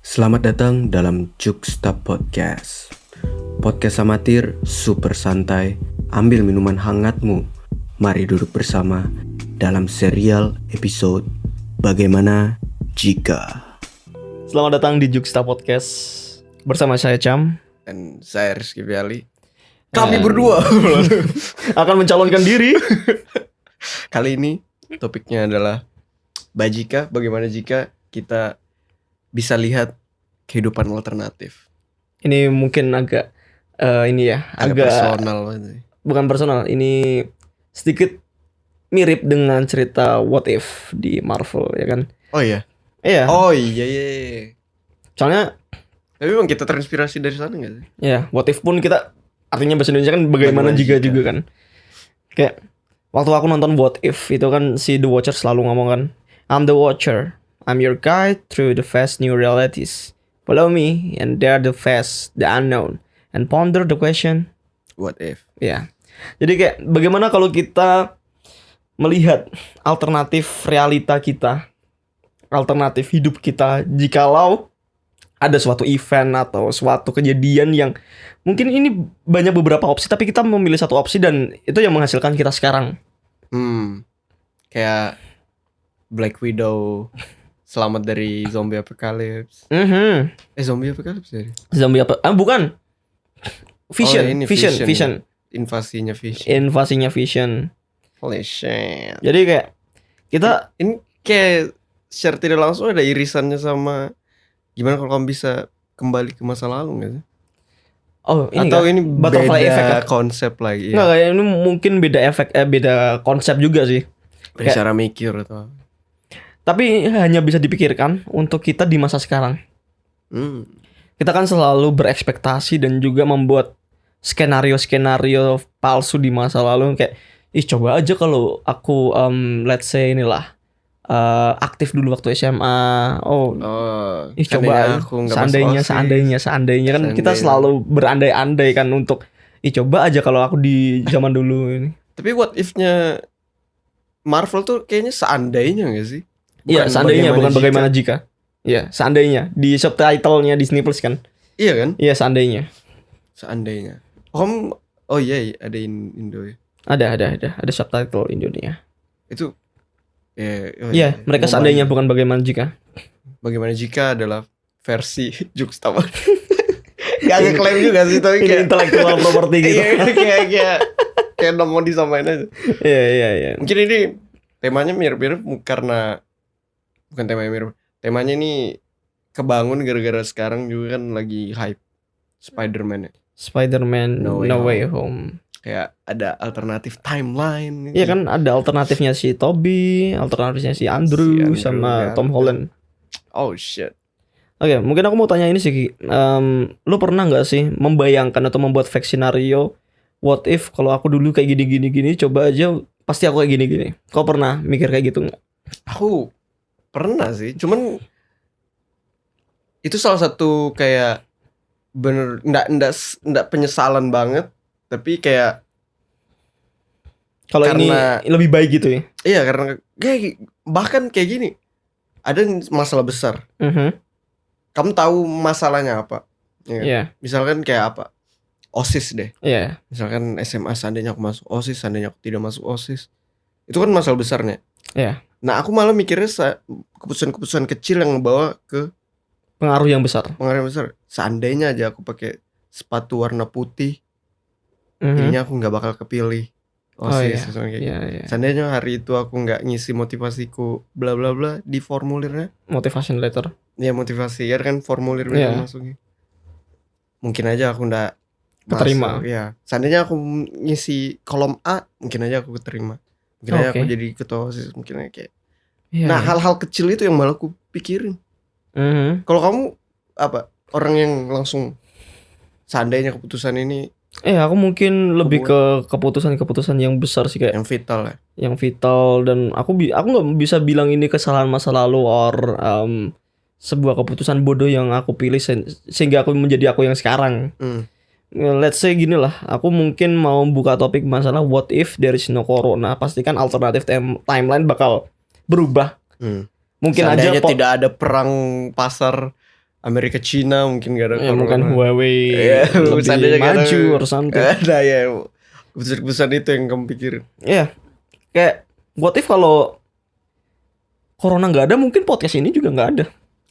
Selamat datang dalam Juxta Podcast. Podcast amatir, super santai. Ambil minuman hangatmu. Mari duduk bersama dalam serial episode Bagaimana Jika. Selamat datang di Juxta Podcast. Bersama saya Cam. Dan saya Rizky Piali. Kami berdua akan mencalonkan diri. Kali ini topiknya adalah Bajika. Bagaimana jika kita bisa lihat kehidupan alternatif. Ini mungkin agak agak personal banget. bukan personal. Ini sedikit mirip dengan cerita What If di Marvel, ya kan? Oh iya. Iya. Oh iya. Soalnya Tapi memang kita terinspirasi dari sana gak sih? ya What If pun kita artinya bahasa Indonesia kan bagaimana jika juga kan. Kayak waktu aku nonton What If itu kan si The Watcher selalu ngomong kan, I'm the Watcher. I'm your guide through the vast new realities. Follow me and dare the vast, the unknown, and ponder the question. What if? Ya. Jadi kayak bagaimana kalau kita melihat alternatif realita kita, alternatif hidup kita, jikalau ada suatu event atau suatu kejadian yang mungkin ini banyak beberapa opsi, tapi kita memilih satu opsi dan itu yang menghasilkan kita sekarang. Kayak Black Widow selamat dari zombie apocalypse. Zombie apocalypse dari? Zombie apa? Bukan. Vision, ini Vision. Invasinya Vision. Invasinya Vision. Holy shit. Jadi kayak kita Ini kayak secara tidak langsung ada irisannya sama gimana kalau kamu bisa kembali ke masa lalu gak sih? ini atau kah? ini Butterfly beda effect kah? konsep lagi Nggak, kayak ini mungkin beda efek, beda konsep juga sih. Beda cara mikir atau Tapi hanya bisa dipikirkan untuk kita di masa sekarang. Kita kan selalu berekspektasi dan juga membuat skenario-skenario palsu di masa lalu. Kayak, coba aja kalau aku let's say inilah aktif dulu waktu SMA. Coba aku seandainya kan kita selalu berandai-andai kan untuk coba aja kalau aku di zaman dulu ini. Tapi what if-nya Marvel tuh kayaknya seandainya gak sih? Iya, seandainya bukan bagaimana jika. Iya, seandainya di subtitle-nya Disney Plus kan. Iya kan? Iya, seandainya. Oh iya, ada Indo ya. Ada subtitle Indonesia. Itu Iya, mereka seandainya bukan bagaimana jika. Bagaimana jika adalah versi Juxta. Gak ngeklaim juga sih, tapi kayak intellectual property gitu. kayak mau disamain aja. Iya. Mungkin ini temanya mirip-mirip karena bukan temanya mirip. Temanya ini kebangun gara-gara sekarang juga kan lagi hype Spider-Man ya. Spider-Man No Way Home. Kayak ada alternatif timeline. Iya kan, ada alternatifnya si Tobey, alternatifnya si Andrew sama Tom Holland. Oh shit. Oke, mungkin aku mau tanya ini sih, Ki. Lu pernah nggak sih membayangkan atau membuat fake scenario? What if kalau aku dulu kayak gini, coba aja pasti aku kayak gini. Kau pernah mikir kayak gitu nggak? Aku pernah sih, cuman itu salah satu kayak bener nggak penyesalan banget, tapi kayak kalau ini lebih baik gitu ya? Iya, karena bahkan kayak gini, ada masalah besar. Kamu tahu masalahnya apa? Iya. Misalkan kayak apa? OSIS deh. Iya. Misalkan SMA, seandainya aku masuk OSIS, seandainya aku tidak masuk OSIS, itu kan masalah besarnya. Iya. Nah, aku malah mikirnya keputusan-keputusan kecil yang membawa ke pengaruh yang besar. Seandainya aja aku pakai sepatu warna putih, jadinya aku nggak bakal kepilih OSIS. Seandainya hari itu aku nggak ngisi motivasiku bla bla bla di formulirnya, motivation letter. Ya motivasi ya kan, formulir masukin. Mungkin aja aku nggak keterima. Ya, seandainya aku ngisi kolom A, mungkin aja aku keterima. Mungkin aja aku jadi ketua OSIS, mungkin aja kayak. Hal-hal kecil itu yang malah aku pikirin. Kalau kamu apa? Orang yang langsung seandainya keputusan ini. Aku mungkin lebih ke keputusan yang besar sih, kayak yang vital ya. Yang vital, dan aku nggak bisa bilang ini kesalahan masa lalu or sebuah keputusan bodoh yang aku pilih sehingga aku menjadi aku yang sekarang. Let's say gini lah, aku mungkin mau buka topik masalah what if there is no corona. Pastikan alternatif timeline bakal berubah. Mungkin seandainya aja tidak ada perang pasar Amerika Cina mungkin gak ada corona. Mungkin Huawei lebih maju or something. Ada ya keputusan itu yang kamu pikirin. Iya. Kayak what if kalau corona gak ada, mungkin podcast ini juga gak ada.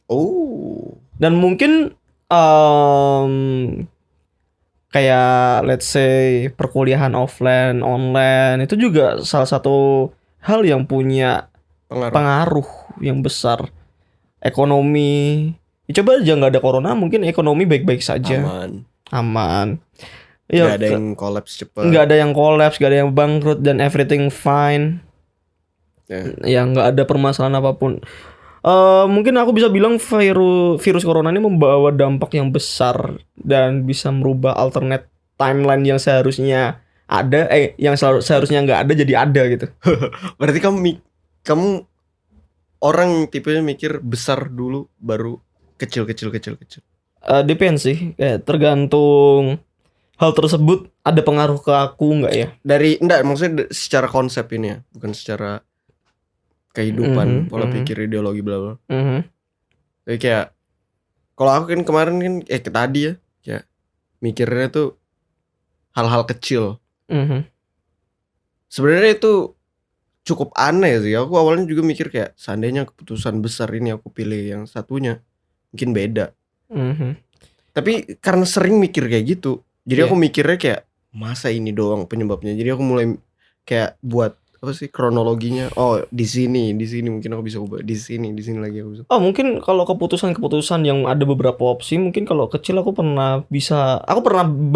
Oh. Dan mungkin kayak let's say perkuliahan offline, online itu juga salah satu hal yang punya pengaruh yang besar. Ekonomi, coba aja nggak ada corona, mungkin ekonomi baik-baik saja. Aman. Ya, gak ada yang collapse cepat. Nggak ada yang collapse, nggak ada yang bangkrut dan everything fine. Ya nggak ada permasalahan apapun. Mungkin aku bisa bilang virus corona ini membawa dampak yang besar dan bisa merubah alternate timeline yang seharusnya ada, yang seharusnya nggak ada jadi ada gitu. Berarti kamu orang tipenya mikir besar dulu baru kecil. Depends sih, kayak tergantung hal tersebut ada pengaruh ke aku nggak ya? Enggak, maksudnya secara konsep ini ya, bukan secara kehidupan, pola pikir, ideologi bla bla. Jadi kayak kalau aku kan kemarin kan tadi ya, kayak mikirnya tuh hal-hal kecil. Sebenarnya itu cukup aneh sih. Aku awalnya juga mikir kayak seandainya keputusan besar ini aku pilih yang satunya, mungkin beda. Tapi karena sering mikir kayak gitu, jadi aku mikirnya kayak masa ini doang penyebabnya. Jadi aku mulai kayak buat apa sih kronologinya? Oh, di sini mungkin aku bisa ubah. Di sini lagi aku bisa. Oh, mungkin kalau keputusan yang ada beberapa opsi, mungkin kalau kecil aku pernah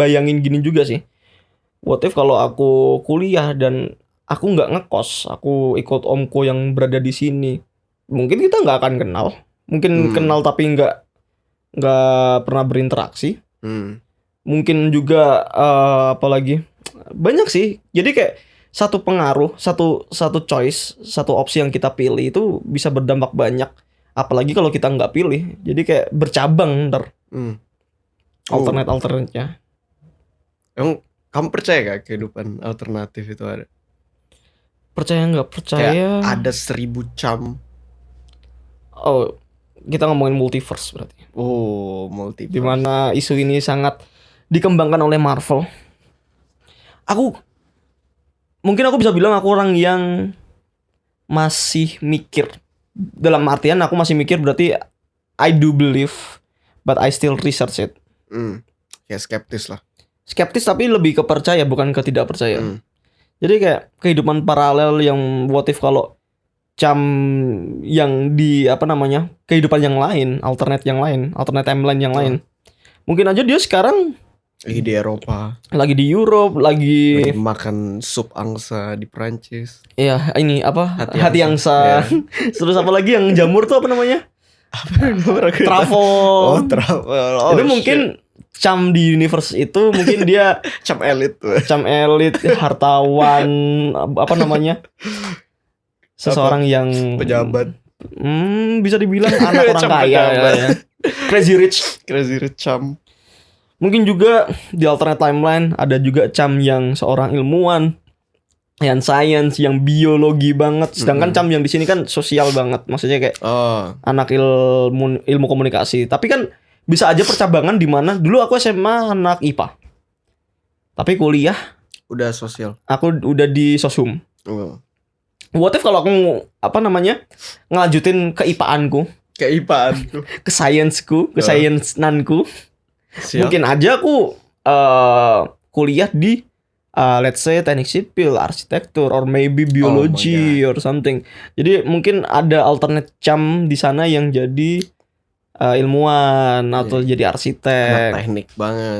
bayangin gini juga sih. What if kalau aku kuliah dan aku nggak ngekos, aku ikut omku yang berada di sini. Mungkin kita nggak akan kenal. Mungkin kenal tapi nggak pernah berinteraksi. Mungkin juga apalagi banyak sih. Jadi kayak satu pengaruh, satu choice, satu opsi yang kita pilih itu bisa berdampak banyak. Apalagi kalau kita nggak pilih, jadi kayak bercabang ntar. Alternate-nya. Emang kamu percaya gak kehidupan alternatif itu ada? Percaya nggak percaya? Kayak ada 1000 cam. Oh, kita ngomongin multiverse berarti. Oh, multiverse. Dimana isu ini sangat dikembangkan oleh Marvel. Mungkin aku bisa bilang aku orang yang masih mikir. Dalam artian aku masih mikir berarti I do believe, but I still research it. Kayak skeptis lah. Skeptis tapi lebih ke percaya bukan ke tidak percaya. Jadi kayak kehidupan paralel yang what if kalau jam yang di kehidupan yang lain, alternate timeline yang lain. Mungkin aja dia sekarang lagi di Eropa, lagi di Europe, lagi makan sup angsa di Prancis. Iya, ini apa? Hati angsa. Terus apa lagi yang jamur tuh apa namanya? Travel. Itu mungkin cam di universe itu mungkin dia cam elit, hartawan, seseorang yang pejabat. Bisa dibilang anak orang kaya ya. Crazy rich cam. Mungkin juga di alternate timeline ada juga cam yang seorang ilmuwan, yang science, yang biologi banget. Sedangkan cam yang di sini kan sosial banget. Maksudnya kayak anak ilmu komunikasi. Tapi kan bisa aja percabangan di mana dulu aku SMA anak IPA. Tapi kuliah udah sosial. Aku udah di sosum. What if kalau aku ngelanjutin ke IPA-anku, ke science-ku, ke science-nanku. Mungkin aja aku kuliah di let's say teknik sipil, arsitektur, or maybe biology or something. Jadi mungkin ada alternate jam di sana yang jadi ilmuwan atau jadi arsitek.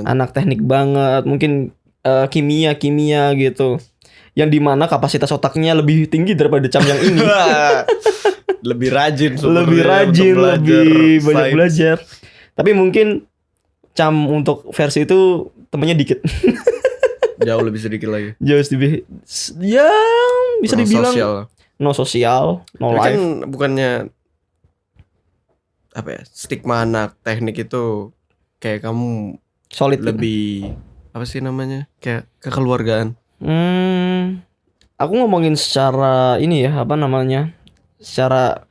Anak teknik banget. Mungkin kimia gitu. Yang dimana kapasitas otaknya lebih tinggi daripada jam yang ini. Lebih rajin, lebih banyak belajar. Tapi mungkin cam untuk versi itu temennya dikit. Jauh lebih sedikit lagi. Ya bisa dibilang no sosial, no life. Kan bukannya stigma anak teknik itu kayak kamu solid lebih apa sih namanya? Kayak kekeluargaan. Aku ngomongin secara ini ya, secara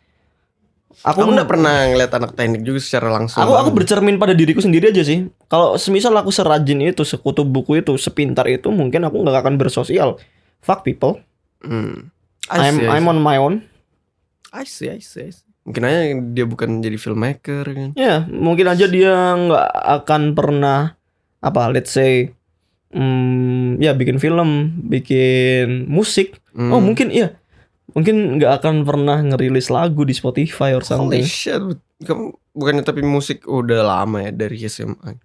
Aku nggak pernah ngeliat anak teknik juga secara langsung. Aku bercermin pada diriku sendiri aja sih. Kalau semisal aku serajin itu, sekutu buku itu, sepintar itu, mungkin aku nggak akan bersosial. Fuck people. I'm on my own. I see. Mungkin aja dia bukan jadi filmmaker kan. Ya, mungkin aja dia nggak akan pernah let's say bikin film, bikin musik. Oh mungkin nggak akan pernah ngerilis lagu di Spotify or something. Holy shit. Kamu bukannya tapi musik udah lama ya dari SMA?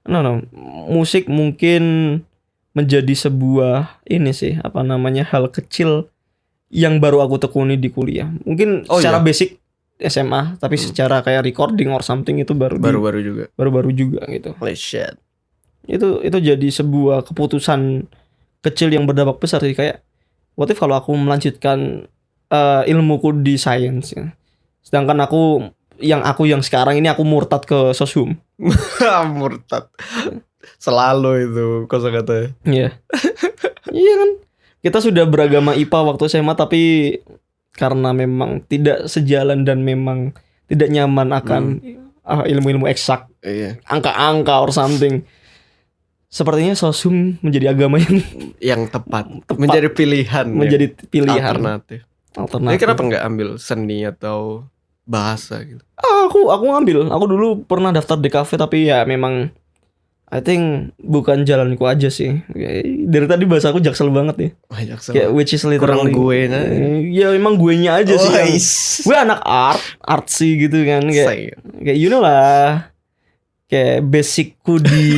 No, musik mungkin menjadi sebuah hal kecil yang baru aku tekuni di kuliah. Mungkin secara basic SMA, tapi secara kayak recording or something itu baru-baru juga gitu. Holy shit. Itu jadi sebuah keputusan kecil yang berdampak besar sih, kayak what if kalau aku melanjutkan ilmuku di sains ya. Sedangkan aku yang sekarang ini aku murtad ke Soshum. Murtad. Selalu itu kosakata. Iya. Iya kan? Kita sudah beragama IPA waktu SMA, tapi karena memang tidak sejalan dan memang tidak nyaman akan ilmu-ilmu eksak, angka-angka or something. Sepertinya Soshum menjadi agama yang tepat. Menjadi pilihan. Alternatif. Jadi kenapa nggak ambil seni atau bahasa gitu? Aku ngambil. Aku dulu pernah daftar di kafe, tapi ya memang I think bukan jalanku aja sih. Dari tadi bahasa aku jaksel banget nih. Jaksel. Kayak which is literally gue ya memang gue nya aja sih. Gue anak artsy gitu kan, kayak you know lah. Kayak basicku di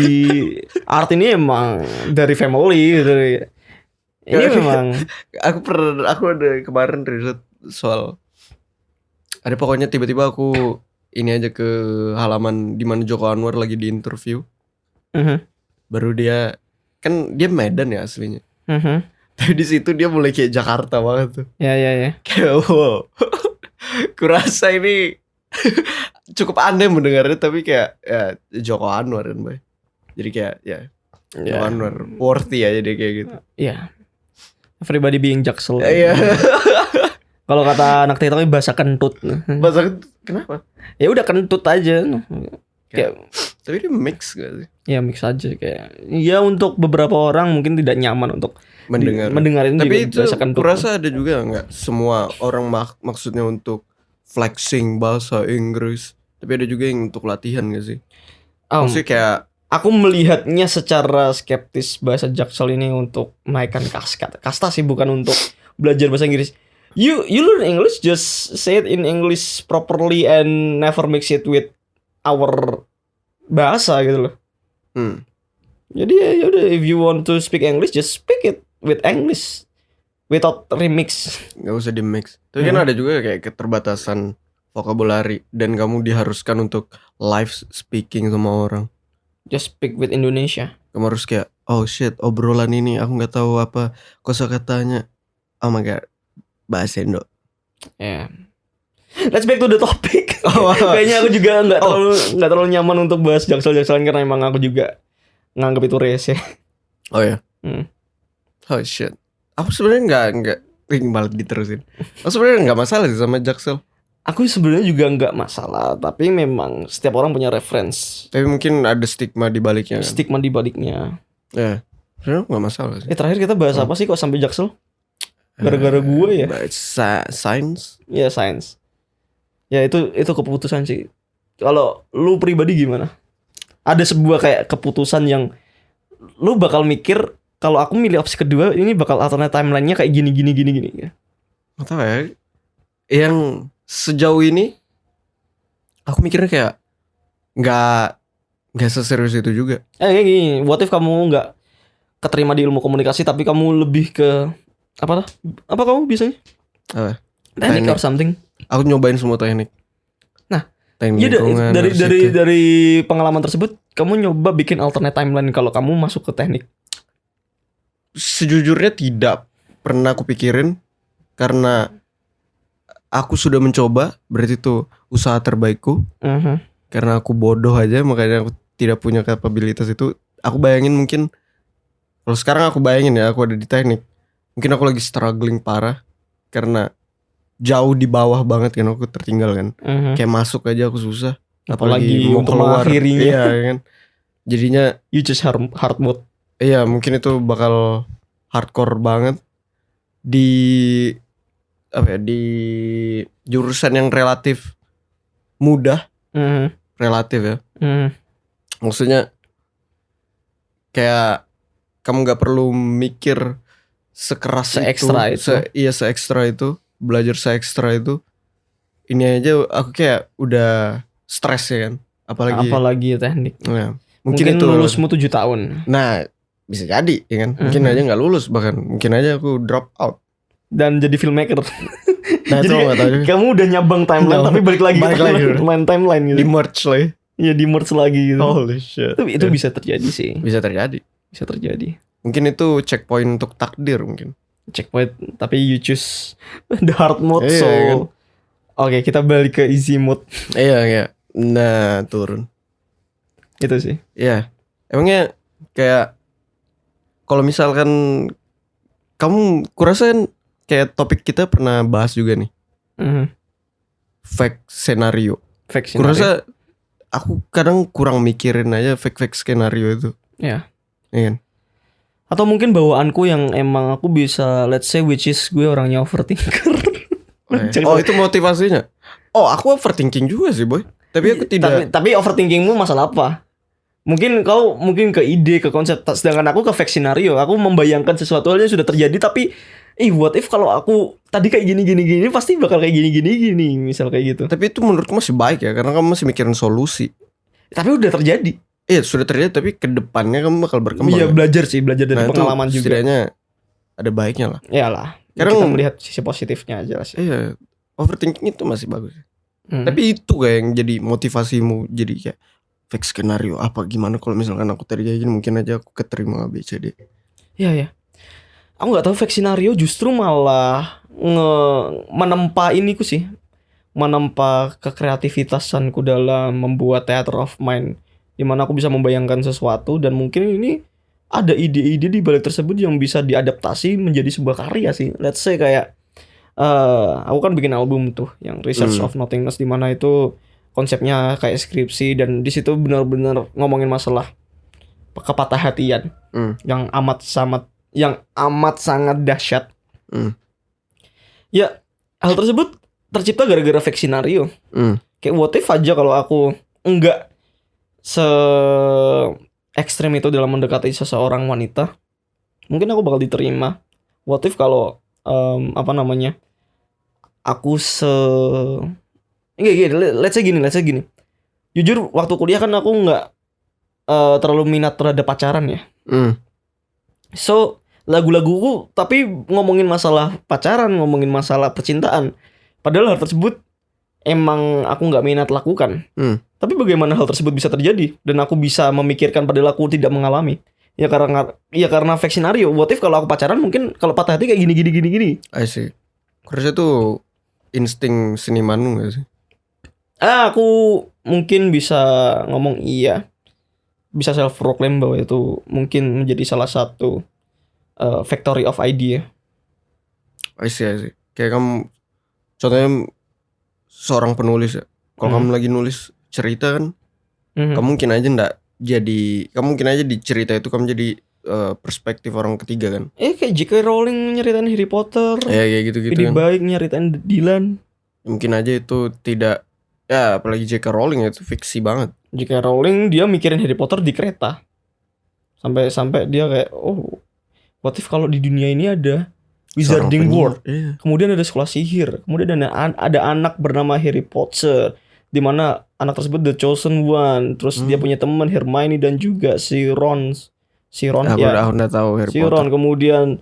art ini emang dari family gitu. Ini memang aku ada kemarin riset soal ada pokoknya tiba-tiba aku ini aja ke halaman di mana Joko Anwar lagi di interview. Baru dia kan dia Medan ya aslinya. Tapi di situ dia mulai kayak Jakarta banget tuh. Ya. Kayak wow. Kurasa ini cukup aneh mendengarnya, tapi kayak ya Joko Anwar kan, Bay. Jadi kayak Joko Anwar worthy aja dia kayak gitu. Iya. Everybody being jaksel. Iya. Kalau kata anak TikTok bahasa kentut. Bahasa kentut kenapa? Ya udah kentut aja. Kayak tapi dia mix gak sih? Ya mix aja kayak. Ya untuk beberapa orang mungkin tidak nyaman untuk mendengarin. Tapi itu kurasa ada juga nggak semua orang maksudnya untuk flexing bahasa Inggris. Tapi ada juga yang untuk latihan gak sih? Maksudnya kayak aku melihatnya secara skeptis bahasa Jaksel ini untuk menaikkan kasta sih, bukan untuk belajar bahasa Inggris. You learn English, just say it in English properly and never mix it with our bahasa gitu loh. Jadi ya udah, if you want to speak English, just speak it with English without remix. Gak usah di mix. Tapi kan ada juga kayak keterbatasan vocabulary dan kamu diharuskan untuk live speaking sama orang. Just speak with Indonesia. Kamu harus kayak oh shit, obrolan ini aku nggak tahu apa kosakatanya. Oh my god, bahasa Indo. Yeah. Let's back to the topic. Kayaknya aku juga nggak terlalu nyaman untuk bahas jaksel-jakselan karena emang aku juga nganggap itu rese. Oh ya. Oh shit. Aku sebenarnya nggak balik diterusin. Aku sebenarnya nggak masalah sih sama jaksel. Aku sebenarnya juga nggak masalah, tapi memang setiap orang punya reference. Tapi mungkin ada stigma di baliknya. Stigma di baliknya. Ya, sebenarnya nggak masalah sih. Terakhir kita bahas apa sih kok sampai jaksel? Gara-gara gue ya. Science. Ya science. Ya itu keputusan sih. Kalau lu pribadi gimana? Ada sebuah kayak keputusan yang lu bakal mikir kalau aku milih opsi kedua ini bakal alternate timeline-nya kayak gini. Nggak tahu ya. Yang sejauh ini aku mikirnya kayak nggak seserius itu juga. Gini, what if kamu nggak keterima di ilmu komunikasi tapi kamu lebih ke apa kamu biasanya? Teknik or something. Aku nyobain semua teknik. Nah, dari pengalaman tersebut kamu nyoba bikin alternate timeline kalau kamu masuk ke teknik? Sejujurnya tidak pernah aku pikirin karena aku sudah mencoba, berarti itu usaha terbaikku. Karena aku bodoh aja, makanya aku tidak punya kapabilitas itu. Aku bayangin mungkin kalau sekarang aku bayangin ya aku ada di teknik, mungkin aku lagi struggling parah karena jauh di bawah banget kan, aku tertinggal kan. Kayak masuk aja aku susah. Apalagi mau keluar. Iya kan. Jadinya you just hard mode. Iya, mungkin itu bakal hardcore banget di di jurusan yang relatif mudah. Relatif ya. Maksudnya kayak kamu nggak perlu mikir sekeras se-ekstra itu. Se-ekstra itu, belajar se-ekstra itu. Ini aja aku kayak udah stres ya kan. Apalagi teknik. Ya, mungkin itu lulusmu 7 tahun. Nah, bisa jadi ya kan. Mungkin aja nggak lulus, bahkan mungkin aja aku drop out dan jadi filmmaker. Nah, jadi kamu udah nyabang timeline tapi balik lagi main timeline gitu. Di merge lagi. Iya, di merge lagi gitu. Holy shit. Itu bisa terjadi sih. Bisa terjadi. Mungkin itu checkpoint untuk takdir mungkin. Checkpoint, tapi you choose the hard mode. Kan? Oke, kita balik ke easy mode. Iya. Nah, turun. Itu sih. Iya. Emangnya kayak kalau misalkan kamu kurasain kayak topik kita pernah bahas juga nih. Fake scenario. Kurasa aku kadang kurang mikirin aja fake skenario itu. Iya. Iya kan? Atau mungkin bawaanku yang emang aku bisa, let's say, which is gue orangnya overthinker. Oh, itu motivasinya. Oh, aku overthinking juga sih, boy. Tapi aku tidak. Tapi overthinkingmu masalah apa? Mungkin kau ke ide, ke konsep. Sedangkan aku ke fake scenario. Aku membayangkan sesuatu hal yang sudah terjadi, tapi what if kalau aku tadi kayak gini pasti bakal kayak gini, misal kayak gitu. Tapi itu menurutku masih baik ya, karena kamu masih mikirin solusi. Tapi udah terjadi. Iya, sudah terjadi, tapi kedepannya kamu bakal berkembang. Iya, belajar dari pengalaman juga. Setidaknya ada baiknya lah. Iyalah. Kita melihat sisi positifnya aja sih. Iya, overthinking itu masih bagus. Tapi itu kayak yang jadi motivasimu, jadi kayak fake skenario apa gimana kalau misalkan aku tadi kayak gini mungkin aja aku keterima ABCD. Iya. Aku nggak tahu fake skenario justru malah menempa kekreativitasanku dalam membuat theater of mind, di mana aku bisa membayangkan sesuatu dan mungkin ini ada ide-ide di balik tersebut yang bisa diadaptasi menjadi sebuah karya sih. Let's say kayak aku kan bikin album tuh yang Research of Nothingness, di mana itu konsepnya kayak skripsi dan di situ benar-benar ngomongin masalah kepatah hatian yang amat sangat dahsyat. Ya, hal tersebut tercipta gara-gara fake scenario. Kayak what if aja kalau aku enggak se-ekstrem itu dalam mendekati seseorang wanita, mungkin aku bakal diterima. What if kalau aku let's say gini. Jujur waktu kuliah kan aku nggak terlalu minat terhadap pacaran ya. So lagu-laguku tapi ngomongin masalah pacaran, ngomongin masalah percintaan. Padahal hal tersebut emang aku nggak minat lakukan. Tapi bagaimana hal tersebut bisa terjadi dan aku bisa memikirkan padahal aku tidak mengalami? Ya karena fake scenario. What if kalau aku pacaran mungkin kalau patah hati kayak gini. I see. Kurasa itu insting senimanmu gak sih? Aku mungkin bisa ngomong iya. Bisa self proclaim bahwa itu mungkin menjadi salah satu factory of idea. I see. Kayak kamu contohnya seorang penulis ya. Kalau kamu lagi nulis cerita kan, kamu mungkin aja di cerita itu kamu jadi perspektif orang ketiga kan. Kayak J.K. Rowling nyeritain Harry Potter. Kayak gitu-gitu kan. Baik nyeritain Dylan. Mungkin aja itu tidak, ya apalagi J.K. Rowling itu fiksi banget. J.K. Rowling dia mikirin Harry Potter di kereta. Sampai dia kayak, what if kalau di dunia ini ada Wizarding World. Kemudian ada sekolah sihir. Kemudian ada anak bernama Harry Potter, di mana anak tersebut the chosen one. Terus dia punya teman Hermione dan juga si Ron. Udah tahu Harry si Potter. Ron. Kemudian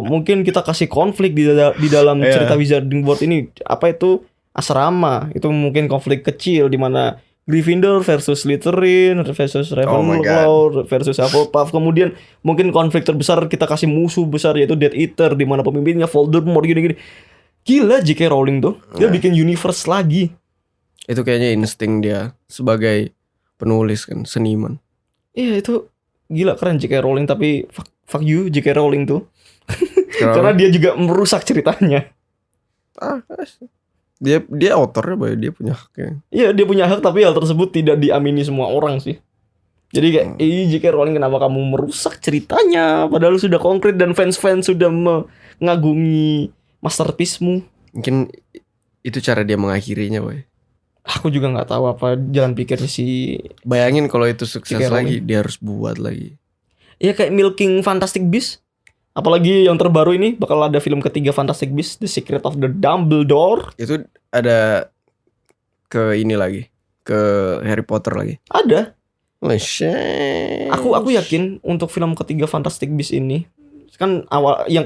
mungkin kita kasih konflik di dalam cerita Wizarding World ini. Apa itu? Asrama. Itu mungkin konflik kecil di mana Gryffindor versus Slytherin versus Ravenclaw versus Hufflepuff. Kemudian mungkin konflik terbesar kita kasih musuh besar yaitu Death Eater, di mana pemimpinnya Voldemort gini-gini. Gila J.K. Rowling tuh. Dia bikin universe lagi. Itu kayaknya insting dia sebagai penulis kan, seniman. Iya, itu gila keren J.K. Rowling, tapi fuck you J.K. Rowling tuh. Karena dia juga merusak ceritanya. Dia autornya, Boy. Dia punya haknya. Iya, dia punya hak, tapi hal tersebut tidak diamini semua orang sih. Jadi kayak, J.K. Rowling, kenapa kamu merusak ceritanya? Padahal sudah konkret dan fans-fans sudah mengagumi masterpiece-mu. Mungkin itu cara dia mengakhirinya, Boy. Aku juga nggak tahu apa jalan pikirnya si. Bayangin kalau itu sukses lagi, dia harus buat lagi. Iya, kayak Milking Fantastic Beasts. Apalagi yang terbaru ini bakal ada film ketiga Fantastic Beasts, The Secret of the Dumbledore. Itu ada ke ini lagi, ke Harry Potter lagi. Ada. Aku yakin untuk film ketiga Fantastic Beasts ini kan yang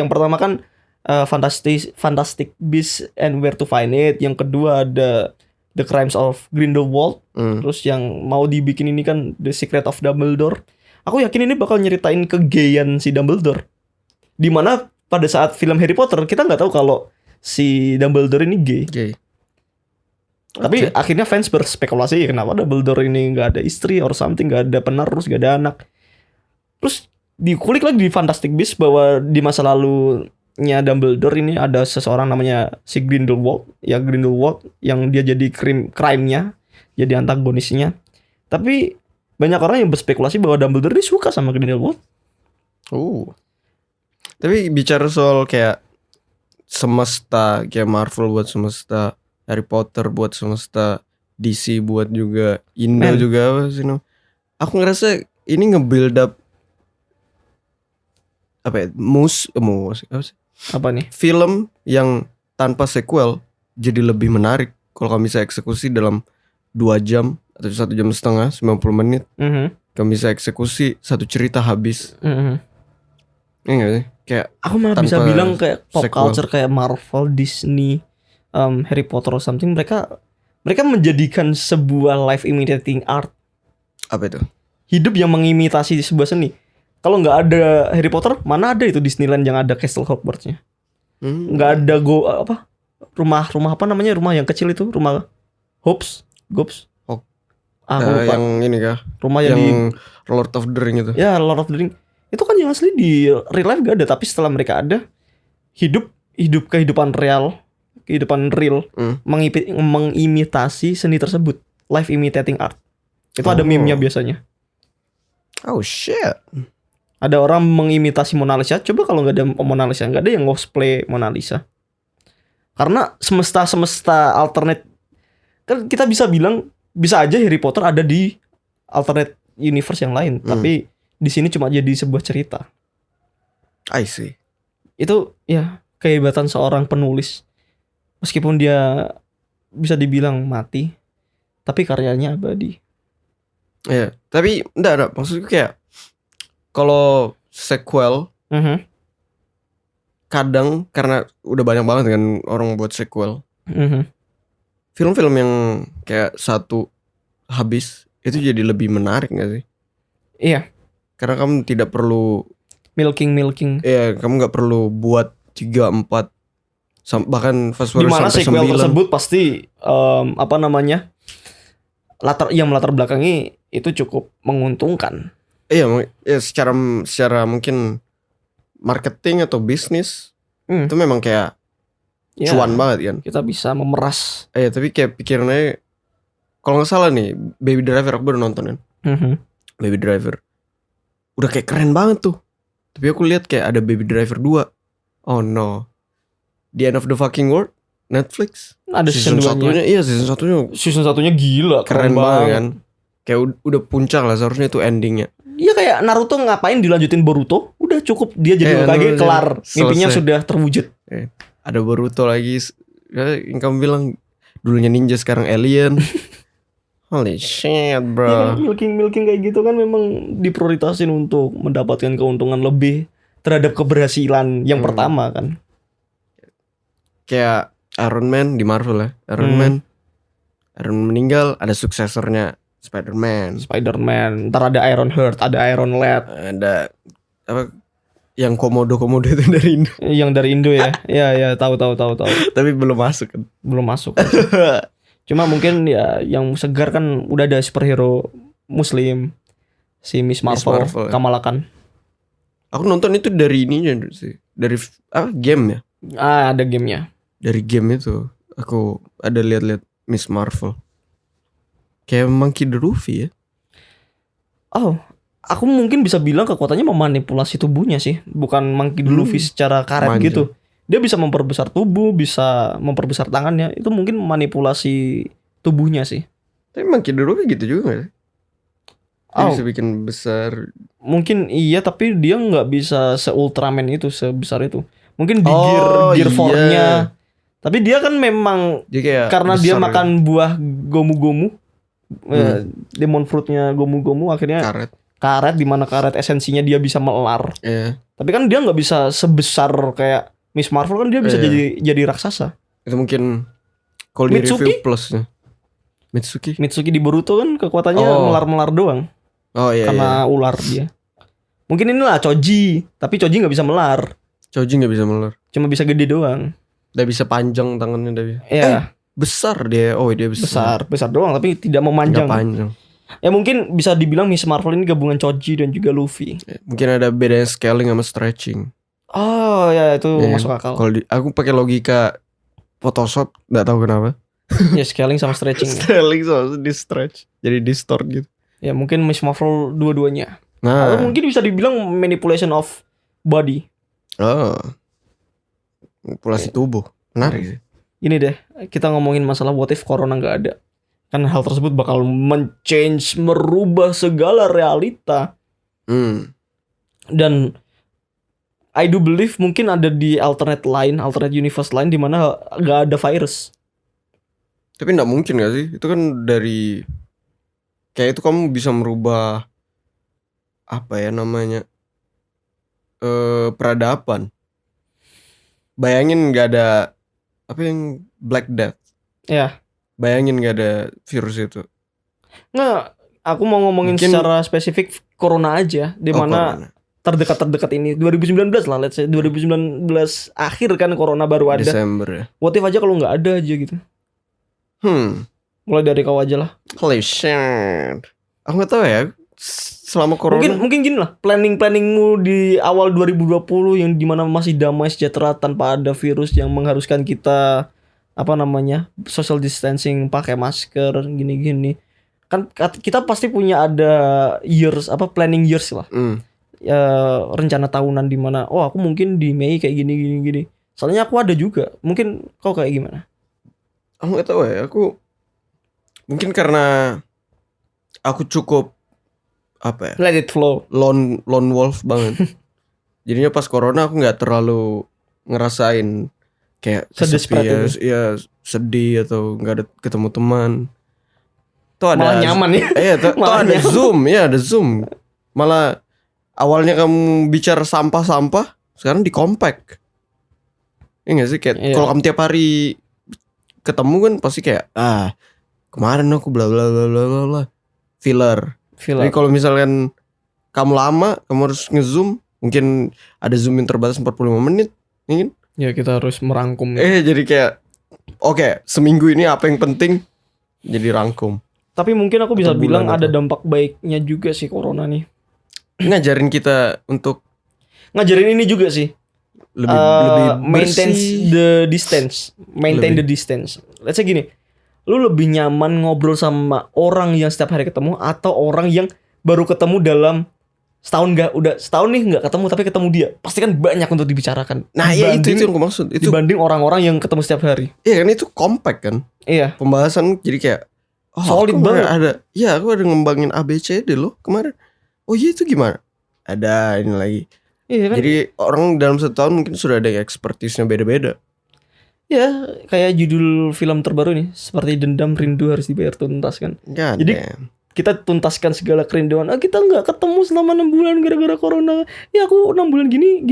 pertama kan Fantastic Beasts and Where to Find It, yang kedua ada The Crimes of Grindelwald, terus yang mau dibikin ini kan The Secret of Dumbledore. Aku yakin ini bakal nyeritain kegayan si Dumbledore. Dimana pada saat film Harry Potter kita nggak tahu kalau si Dumbledore ini gay. Tapi akhirnya fans berspekulasi kenapa Dumbledore ini nggak ada istri or something, nggak ada penerus, nggak ada anak. Terus dikulik lagi di Fantastic Beasts bahwa di masa lalunya Dumbledore ini ada seseorang namanya si Grindelwald yang dia jadi crime-nya, jadi antagonisnya. Tapi banyak orang yang berspekulasi bahwa Dumbledore ini suka sama Grindelwald. Tapi bicara soal kayak semesta, kayak Marvel buat semesta, Harry Potter buat semesta, DC buat juga, Indo juga apa sih, no? Aku ngerasa ini nge-build up apa ya? Apa nih? Film yang tanpa sequel jadi lebih menarik kalau kamu bisa eksekusi dalam 2 jam atau 1 jam setengah, 90 menit. Kamu bisa eksekusi satu cerita habis. Iya gak sih? Kayak aku malah bisa bilang kayak pop culture kayak Marvel, Disney, Harry Potter or something, mereka menjadikan sebuah life imitating art. Apa itu? Hidup yang mengimitasi sebuah seni. Kalau nggak ada Harry Potter, mana ada itu Disneyland yang ada Castle Hogwarts-nya? Nggak ada rumah apa namanya, rumah yang kecil itu, rumah Gobs. Yang ini kah? Rumah yang di Lord of the Ring itu. Ya, Lord of the Ring. Itu kan yang asli di real life gak ada, tapi setelah mereka ada, hidup kehidupan real mengimitasi seni tersebut. Life imitating art. Itu ada meme-nya biasanya. Oh shit. Ada orang mengimitasi Mona Lisa. Coba kalau nggak ada Mona Lisa, nggak ada yang cosplay Mona Lisa. Karena semesta alternate, kan kita bisa bilang bisa aja Harry Potter ada di alternate universe yang lain, tapi di sini cuma jadi sebuah cerita. I see. Itu ya kehebatan seorang penulis. Meskipun dia bisa dibilang mati, tapi karyanya abadi. Iya, tapi enggak, maksudku kayak kalau sequel kadang karena udah banyak banget kan orang buat sequel. Film-film yang kayak satu habis itu jadi lebih menarik gak sih? Iya. Karena kamu tidak perlu milking. Iya, kamu gak perlu buat 3, 4 bahkan fast forward sampai 9. Dimana sequel tersebut pasti latar belakangi itu cukup menguntungkan. Iya, secara mungkin marketing atau bisnis itu memang kayak cuan banget kan. Kita bisa memeras. Iya, tapi kayak pikirannya kalau nggak salah nih, Baby Driver aku baru nonton kan. Baby Driver udah kayak keren banget tuh. Tapi aku lihat kayak ada Baby Driver 2. Oh no. The End of the Fucking World, Netflix. Ada season 2-nya. Iya, season 1-nya gila, keren banget kan. Kayak udah puncak lah, seharusnya itu endingnya. Iya, kayak Naruto ngapain dilanjutin Boruto? Udah cukup dia jadi Hokage, kelar. Mimpinya sudah terwujud. Ada Boruto lagi. Yang kamu bilang dulunya ninja sekarang alien. Holy shit, bro. Ya, milking kayak gitu kan memang diprioritasin untuk mendapatkan keuntungan lebih terhadap keberhasilan yang pertama kan. Kayak Iron Man di Marvel ya. Iron Man meninggal, ada suksesornya Spider-Man. Ntar ada Iron Heart, ada Iron Lad, ada apa yang komodo itu dari Indo. Yang dari Indo ya. Ya, tahu. Tapi belum masuk kan. Belum masuk. Cuma mungkin ya yang segar kan udah ada superhero muslim, si Miss Marvel. Kamala Khan. Aku nonton itu dari ininya sih. Dari game ya. Ada gamenya. dari game itu aku ada lihat-lihat Miss Marvel. Kayak Monkey D. Luffy ya. Oh, aku mungkin bisa bilang kekuatannya memanipulasi tubuhnya sih, bukan Monkey D. Luffy secara karet gitu. Dia bisa memperbesar tubuh, bisa memperbesar tangannya. Itu mungkin manipulasi tubuhnya sih. Tapi Monkey D. Luffy gitu juga gak sih? Dia bisa bikin besar. Mungkin iya, tapi dia nggak bisa se-Ultraman itu, sebesar itu. Mungkin di gear 4-nya. Tapi dia kan memang karena dia makan buah gomu-gomu, demon fruitnya gomu-gomu, akhirnya karet di mana karet esensinya dia bisa melar. Tapi kan dia nggak bisa sebesar kayak Miss Marvel, kan dia bisa jadi raksasa. Itu mungkin kalau di review plusnya. Mitsuki di Boruto kan kekuatannya melar-melar doang. Karena ular dia. Mungkin inilah Choji, tapi Choji nggak bisa melar. Cuma bisa gede doang. Udah bisa panjang tangannya dia. Iya. Besar dia. Oh, dia besar. Besar doang tapi tidak memanjang. Nggak panjang. Ya mungkin bisa dibilang Miss Marvel ini gabungan Choji dan juga Luffy. Mungkin ada bedanya scaling sama stretching. Oh ya, itu masuk akal. Kalau aku pakai logika Photoshop, nggak tahu kenapa. Ya scaling sama stretching. Scaling sama di stretch, jadi distort gitu. Ya mungkin Miss Marvel dua-duanya. Nah, atau mungkin bisa dibilang manipulation of body. Manipulasi tubuh. Menarik sih. Ini deh, kita ngomongin masalah what if corona nggak ada. Kan hal tersebut bakal merubah segala realita. Dan I do believe mungkin ada di alternate universe lain di mana nggak ada virus. Tapi nggak mungkin nggak sih? Itu kan dari kayak itu kamu bisa merubah apa ya namanya peradaban. Bayangin nggak ada apa yang Black Death. Ya. Bayangin nggak ada virus itu. Nggak, aku mau ngomongin secara spesifik corona aja, di mana terdekat ini 2019 lah, let's say 2019 akhir kan corona baru ada. Desember ya. What if aja kalau nggak ada aja gitu. Mulai dari kau aja lah. Holy shit. Aku nggak tahu ya. Selama corona mungkin gini lah, planningmu di awal 2020 yang dimana masih damai sejahtera tanpa ada virus yang mengharuskan kita social distancing, pakai masker, gini-gini. Kan kita pasti punya ada planning years lah. Ya, rencana tahunan di mana aku mungkin di Mei kayak gini. Soalnya aku ada juga. Mungkin kau kayak gimana? Aku nggak tahu ya. Aku mungkin karena aku cukup let it flow, lone wolf banget. Jadinya pas corona aku nggak terlalu ngerasain kayak kesepian, ya sedih atau nggak ada ketemu teman. Malah nyaman ya. Ada Zoom, ada Zoom. Malah awalnya kamu bicara sampah, sekarang di compact. Iya nggak sih, kayak kalau kamu tiap hari ketemu kan pasti kayak kemarin aku bla bla bla bla bla filler. Tapi kalau misalkan kamu lama, kamu harus nge-zoom, mungkin ada zoom yang terbatas 45 menit, ya kan? Ya kita harus merangkum. Jadi kayak seminggu ini apa yang penting jadi rangkum. Tapi mungkin aku bisa bilang ada dampak baiknya juga sih corona nih. Ngajarin kita untuk ini juga sih. Lebih maintain the distance. The distance. Let's say gini. Lu lebih nyaman ngobrol sama orang yang setiap hari ketemu atau orang yang baru ketemu dalam setahun nih nggak ketemu tapi ketemu dia, pasti kan banyak untuk dibicarakan. Nah ya itu yang aku maksud. Itu dibanding orang-orang yang ketemu setiap hari. Iya kan, itu compact kan. Iya. Pembahasan jadi kayak solid banget. Aku ada ngembangin ABCD loh kemarin. Oh iya, itu gimana? Ada ini lagi. Iya kan? Jadi orang dalam setahun mungkin sudah ada expertise-nya beda-beda. Ya, kayak judul film terbaru nih, seperti dendam rindu harus dibayar tuntas kan. Jadi kita tuntaskan segala kerinduan. Kita nggak ketemu selama 6 bulan gara-gara corona. Ya aku 6 bulan gini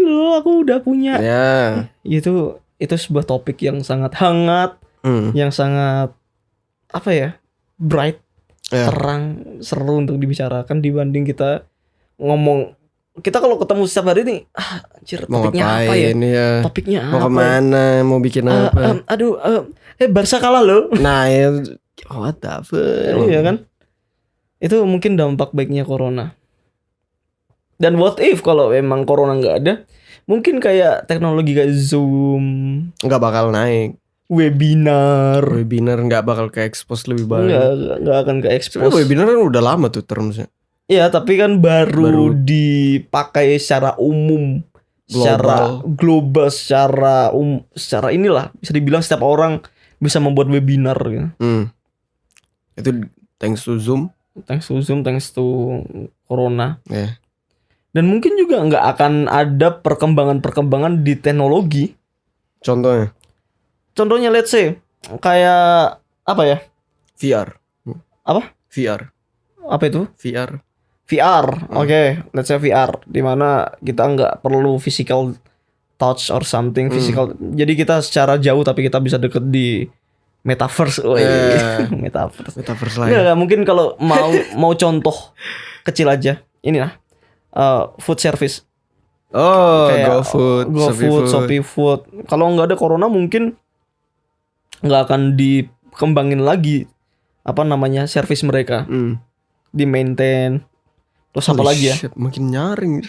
loh, aku udah punya. Ya. Itu sebuah topik yang sangat hangat, yang sangat bright, terang, seru untuk dibicarakan dibanding kita ngomong. Kita kalau ketemu setiap hari nih, topiknya apa ya? Topiknya apa? Mau kemana? Mau bikin apa? Barca kalah loh. Nah, ya what the fuck? Iya kan? Itu mungkin dampak baiknya corona. Dan what if kalau emang corona nggak ada, mungkin kayak teknologi kayak Zoom nggak bakal naik, webinar nggak bakal ke expose lebih banyak. Nggak akan ke expose. Sebenarnya webinar kan udah lama tuh termsnya. Iya, tapi kan baru dipakai secara umum, secara global, secara inilah bisa dibilang setiap orang bisa membuat webinar gitu. Itu thanks to Zoom, thanks to corona. Dan mungkin juga nggak akan ada perkembangan di teknologi. Contohnya let's say kayak apa ya? VR. Apa? VR. Apa itu? VR. Oke, let's say VR, di mana kita nggak perlu physical touch or something physical. Jadi kita secara jauh tapi kita bisa deket di metaverse. Metaverse lah. Nggak, mungkin kalau mau contoh kecil aja. Ini lah. Food service. GoFood, Shopee Food. Kalau nggak ada corona mungkin nggak akan dikembangin lagi service mereka. Di maintain. Terus apa lagi ya? Makin nyaring.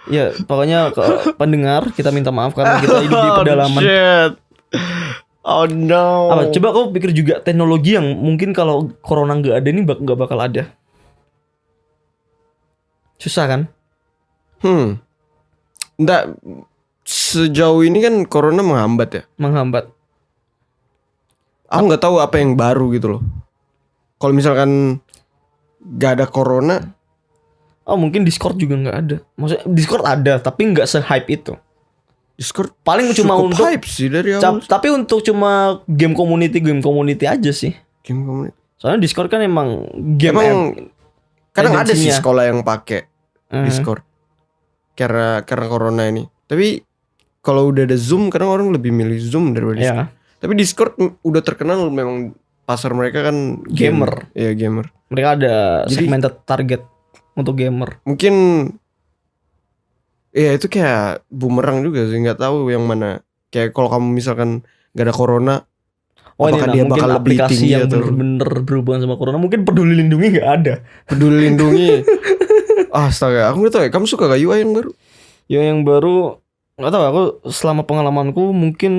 Ya pokoknya ke pendengar kita minta maaf karena kita hidup di pedalaman. Oh no. Coba kau pikir juga teknologi yang mungkin kalau corona nggak ada ini nggak bakal ada. Susah kan? Nggak, sejauh ini kan corona menghambat ya? Menghambat. Aku nggak tahu apa yang baru gitu loh. Kalau misalkan nggak ada corona, mungkin Discord juga nggak ada. Maksudnya Discord ada, tapi nggak se-hype itu. Discord paling cuma untuk hype sih dari awal. Tapi untuk cuma game community aja sih. Game community. Soalnya Discord kan emang game. Kadang ada sih sekolah yang pakai Discord karena corona ini. Tapi kalau udah ada Zoom, kadang orang lebih milih Zoom daripada Discord. Tapi Discord udah terkenal memang pasar mereka kan gamer. Iya, gamer. Mereka ada segmented target untuk gamer. Mungkin itu kayak bumerang juga sih, nggak tahu yang mana. Kayak kalau kamu misalkan gak ada corona, apakah dia bakal lebih tinggi yang bener-bener berhubungan sama corona? Mungkin Peduli Lindungi nggak ada. Peduli Lindungi. Astaga, aku nggak tahu ya. Kamu suka gak UI yang baru? UI yang baru nggak tahu. Aku selama pengalamanku mungkin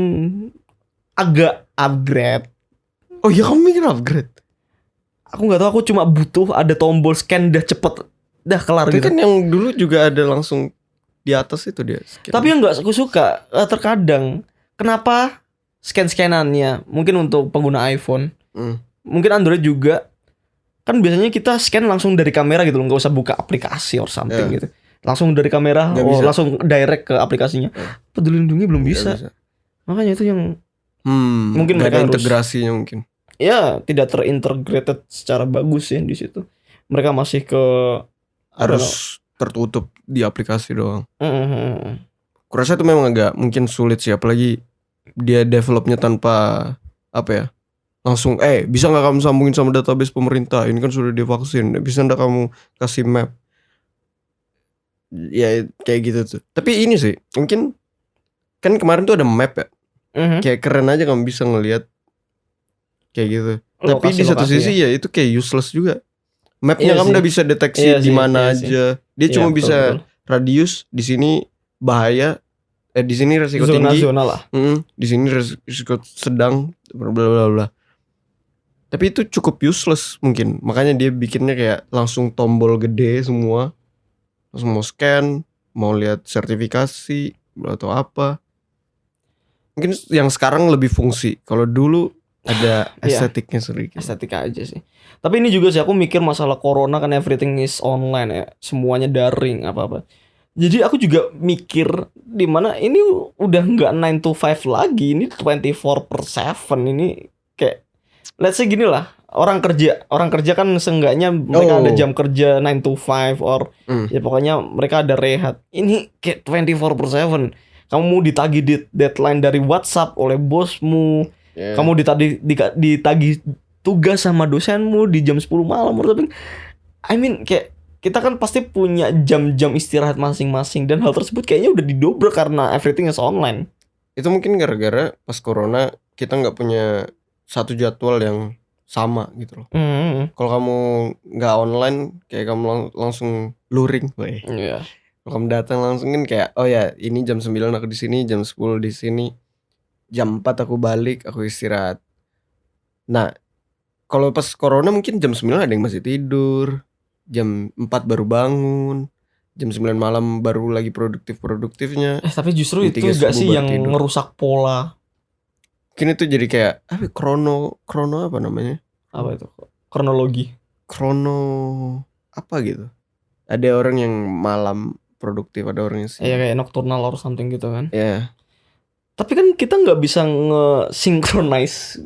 agak upgrade. Oh iya, kamu mikir upgrade? Aku nggak tahu. Aku cuma butuh ada tombol scan dah cepet, dah kelar gitu. Kan yang dulu juga ada langsung di atas itu dia scan. Tapi yang nggak aku suka terkadang kenapa scan-scanannya mungkin untuk pengguna iPhone, mungkin Android juga kan biasanya kita scan langsung dari kamera gitu loh, nggak usah buka aplikasi or something gitu, langsung dari kamera langsung direct ke aplikasinya. Peduli Lindungi belum bisa. Makanya itu yang mungkin mereka ada integrasinya mungkin. Ya tidak terintegrated secara bagus ya di situ. Mereka masih harus tertutup di aplikasi doang. Kurasa itu memang agak mungkin sulit sih, apalagi dia developnya tanpa langsung bisa nggak kamu sambungin sama database pemerintah, ini kan sudah divaksin, bisa nggak kamu kasih map, ya kayak gitu tuh. Tapi ini sih mungkin kan kemarin tuh ada map ya, kayak keren aja kamu bisa ngelihat kayak gitu. Tapi di satu sisi ya itu kayak useless juga. Mapnya kamu udah bisa deteksi di mana aja. Dia cuma bisa radius, di sini bahaya, di sini resiko tinggi. Zona lah. Di sini resiko sedang, bla bla bla. Tapi itu cukup useless mungkin. Makanya dia bikinnya kayak langsung tombol gede semua. Langsung mau scan, mau lihat sertifikasi atau apa. Mungkin yang sekarang lebih fungsi. Kalau dulu ada estetiknya sedikit. Estetika aja sih. Tapi ini juga sih aku mikir masalah corona kan everything is online ya. Semuanya daring apa-apa. Jadi aku juga mikir di mana ini udah enggak 9 to 5 lagi, ini 24/7 ini kayak let's say gini lah. Orang kerja kan seenggaknya mereka ada jam kerja 9 to 5 or ya pokoknya mereka ada rehat. Ini kayak 24/7. Kamu ditagih deadline dari WhatsApp oleh bosmu. Kamu ditagih tugas sama dosenmu di jam 10 malam. I mean kayak kita kan pasti punya jam-jam istirahat masing-masing. Dan hal tersebut kayaknya udah didobrak karena everything is online. Itu mungkin gara-gara pas corona kita gak punya satu jadwal yang sama gitu loh. Kalau kamu nggak online kayak kamu langsung luring, boy. Iya. Kalau kamu datang langsung kan kayak oh ya ini jam 9 aku di sini, jam 10 di sini, jam 4 aku balik, aku istirahat. Nah, kalau pas corona mungkin jam 9 ada yang masih tidur, jam 4 baru bangun, jam 9 malam baru lagi produktifnya. Tapi justru itu gak sih yang tidur. Ngerusak pola. Mungkin itu jadi kayak krono apa namanya? Apa itu? Kronologi. Krono apa gitu. Ada orang yang malam produktif, ada orang yang siang. Iya kayak nocturnal or something gitu kan. Iya. Tapi kan kita nggak bisa nge-synchronize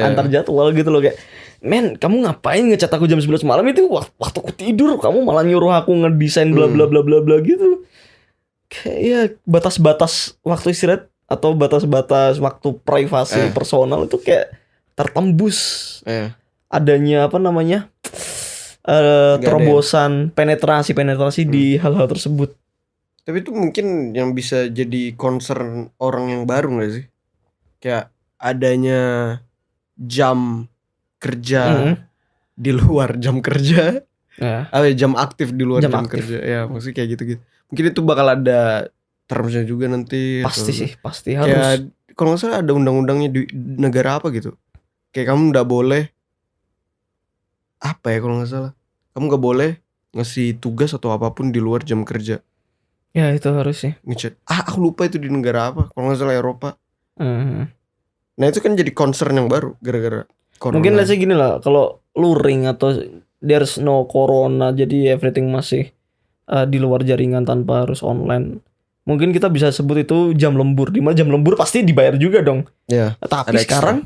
antar jadwal gitu loh, kayak men kamu ngapain ngecat aku jam 11 malam, itu waktu aku tidur, kamu malah nyuruh aku ngedesain bla bla bla bla bla gitu. Kayak ya batas-batas waktu istirahat atau batas-batas waktu privasi personal itu kayak tertembus. Adanya apa namanya terobosan penetrasi di hal-hal tersebut. Tapi itu mungkin yang bisa jadi concern orang yang baru gak sih? Kayak adanya jam kerja di luar jam kerja. Jam aktif di luar jam kerja. Ya maksudnya kayak gitu-gitu. Mungkin itu bakal ada termsnya juga nanti. Pasti sih, pasti harus. Kalau gak salah ada undang-undangnya di negara apa gitu. Kayak kamu gak boleh, apa ya kalau gak salah, kamu gak boleh ngasih tugas atau apapun di luar jam kerja. Ya itu harus sih. Ngechat. Aku lupa itu di negara apa. Kalau nggak salah Eropa. Nah itu kan jadi concern yang baru gara-gara corona. Mungkin let's say gini lah, kalau luring atau there's no corona, jadi everything masih di luar jaringan tanpa harus online. Mungkin kita bisa sebut itu jam lembur. Dimana jam lembur pasti dibayar juga dong. Ya. Tapi sekarang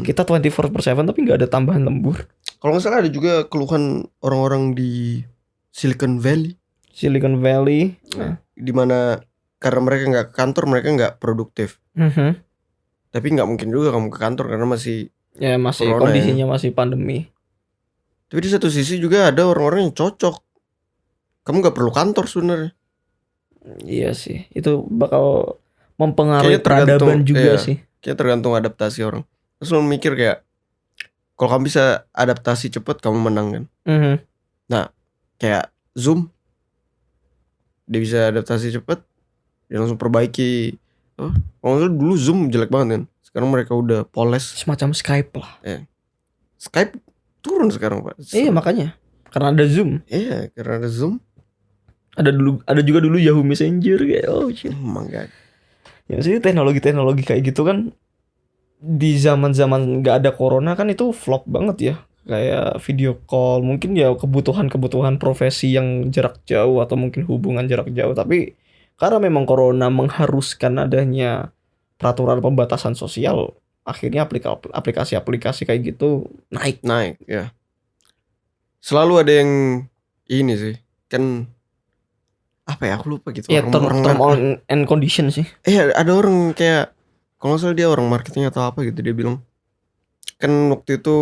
kita 24/7 tapi nggak ada tambahan lembur. Kalau nggak salah ada juga keluhan orang-orang di Silicon Valley. Di mana karena mereka nggak ke kantor, mereka nggak produktif. Tapi nggak mungkin juga kamu ke kantor karena masih kondisinya masih pandemi. Tapi di satu sisi juga ada orang-orang yang cocok. Kamu nggak perlu kantor sebenarnya. Iya sih, itu bakal mempengaruhi peradaban juga sih. Kayak tergantung adaptasi orang. Terus lo mikir kayak kalau kamu bisa adaptasi cepat, kamu menang kan. Nah, kayak Zoom, dia bisa adaptasi cepat, dia langsung perbaiki. Kalau dulu Zoom jelek banget kan, sekarang mereka udah poles. Semacam Skype lah. Skype turun sekarang Pak. Iya makanya, karena ada Zoom. Iya, karena ada Zoom. Ada juga dulu Yahoo Messenger kayak shit. Oh my god. Ya sih teknologi kayak gitu kan di zaman-zaman nggak ada corona kan itu flop banget ya. Kayak video call, mungkin ya kebutuhan profesi yang jarak jauh atau mungkin hubungan jarak jauh. Tapi karena memang corona mengharuskan adanya peraturan pembatasan sosial, akhirnya aplikasi-aplikasi kayak gitu naik ya. Selalu ada yang ini sih, kan apa ya, aku lupa gitu. Ya term and condition sih. Ada orang kayak kalau nggak salah dia orang marketing atau apa gitu, dia bilang kan waktu itu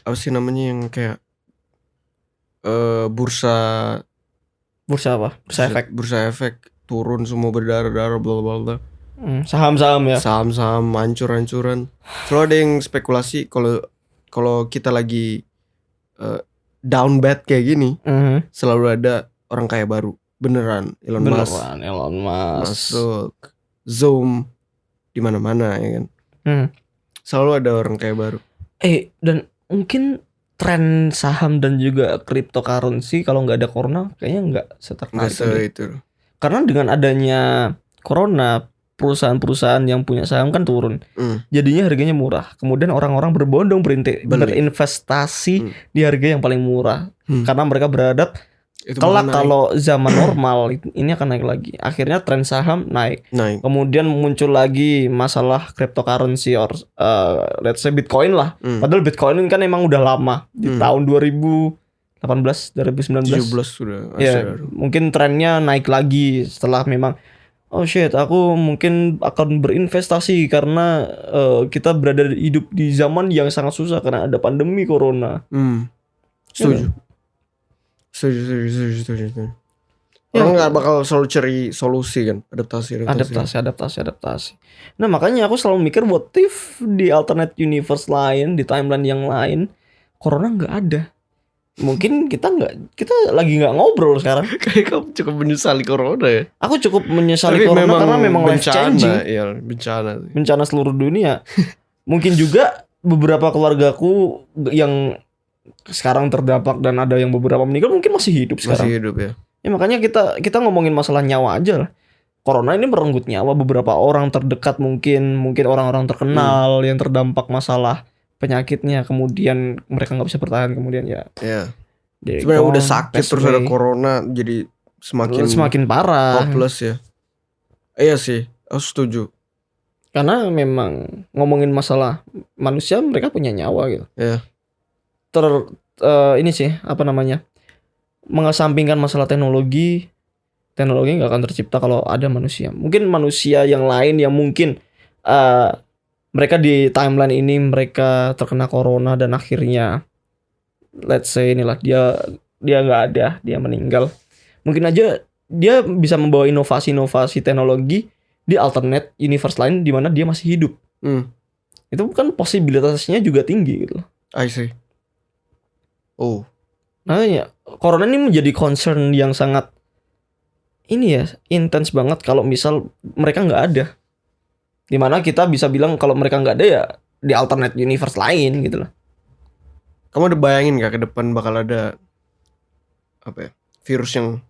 apa sih namanya yang kayak bursa apa? Bursa efek turun semua berdarah-darah bla bla bla. Saham-saham ya. Saham-saham hancur-hancuran. Selalu ada yang spekulasi kalau kita lagi down bad kayak gini, selalu ada orang kaya baru. Beneran Elon Musk masuk, Zoom di mana-mana ya kan. Selalu ada orang kaya baru. Dan mungkin tren saham dan juga cryptocurrency kalau nggak ada corona kayaknya nggak setertarik itu. Karena dengan adanya corona, perusahaan-perusahaan yang punya saham kan turun. Jadinya harganya murah. Kemudian orang-orang berbondong berinvestasi di harga yang paling murah. Karena mereka berharap kelak kalau zaman normal ini akan naik lagi. Akhirnya tren saham naik. Kemudian muncul lagi masalah cryptocurrency or let's say Bitcoin lah. Padahal Bitcoin kan emang udah lama di tahun 2018, 2019. 17 sudah. Ya, mungkin trennya naik lagi setelah memang aku mungkin akan berinvestasi karena kita hidup di zaman yang sangat susah karena ada pandemi corona. Setuju. Orang nggak bakal selalu cari solusi kan, adaptasi. Nah makanya aku selalu mikir, what if di alternate universe lain, di timeline yang lain, corona nggak ada. Mungkin kita lagi nggak ngobrol sekarang. Kayak kamu cukup menyesali corona ya. Aku cukup menyesali corona karena memang life changing. Iya, bencana seluruh dunia. Mungkin juga beberapa keluargaku yang sekarang terdampak dan ada yang beberapa meninggal mungkin masih hidup sekarang. Masih hidup ya. Ya makanya kita ngomongin masalah nyawa aja lah. Corona ini merenggut nyawa beberapa orang terdekat, mungkin orang-orang terkenal yang terdampak masalah penyakitnya, kemudian mereka nggak bisa bertahan, kemudian ya. Sebenarnya udah sakit terus ada corona, jadi semakin parah. Hopeless ya. Iya sih, aku setuju. Karena memang ngomongin masalah manusia, mereka punya nyawa gitu. Iya. Ini sih apa namanya? Mengesampingkan masalah teknologi nggak akan tercipta kalau ada manusia. Mungkin manusia yang lain yang mungkin mereka di timeline ini mereka terkena corona dan akhirnya let's say inilah dia nggak ada, dia meninggal. Mungkin aja dia bisa membawa inovasi teknologi di alternate universe lain di mana dia masih hidup. Itu kan posibilitasnya juga tinggi gitu. I see. Oh. Nah ya, corona ini menjadi concern yang sangat intens banget kalau misal mereka nggak ada. Dimana kita bisa bilang kalau mereka nggak ada ya di alternate universe lain gitu loh. Kamu udah bayangin gak ke depan bakal ada virus yang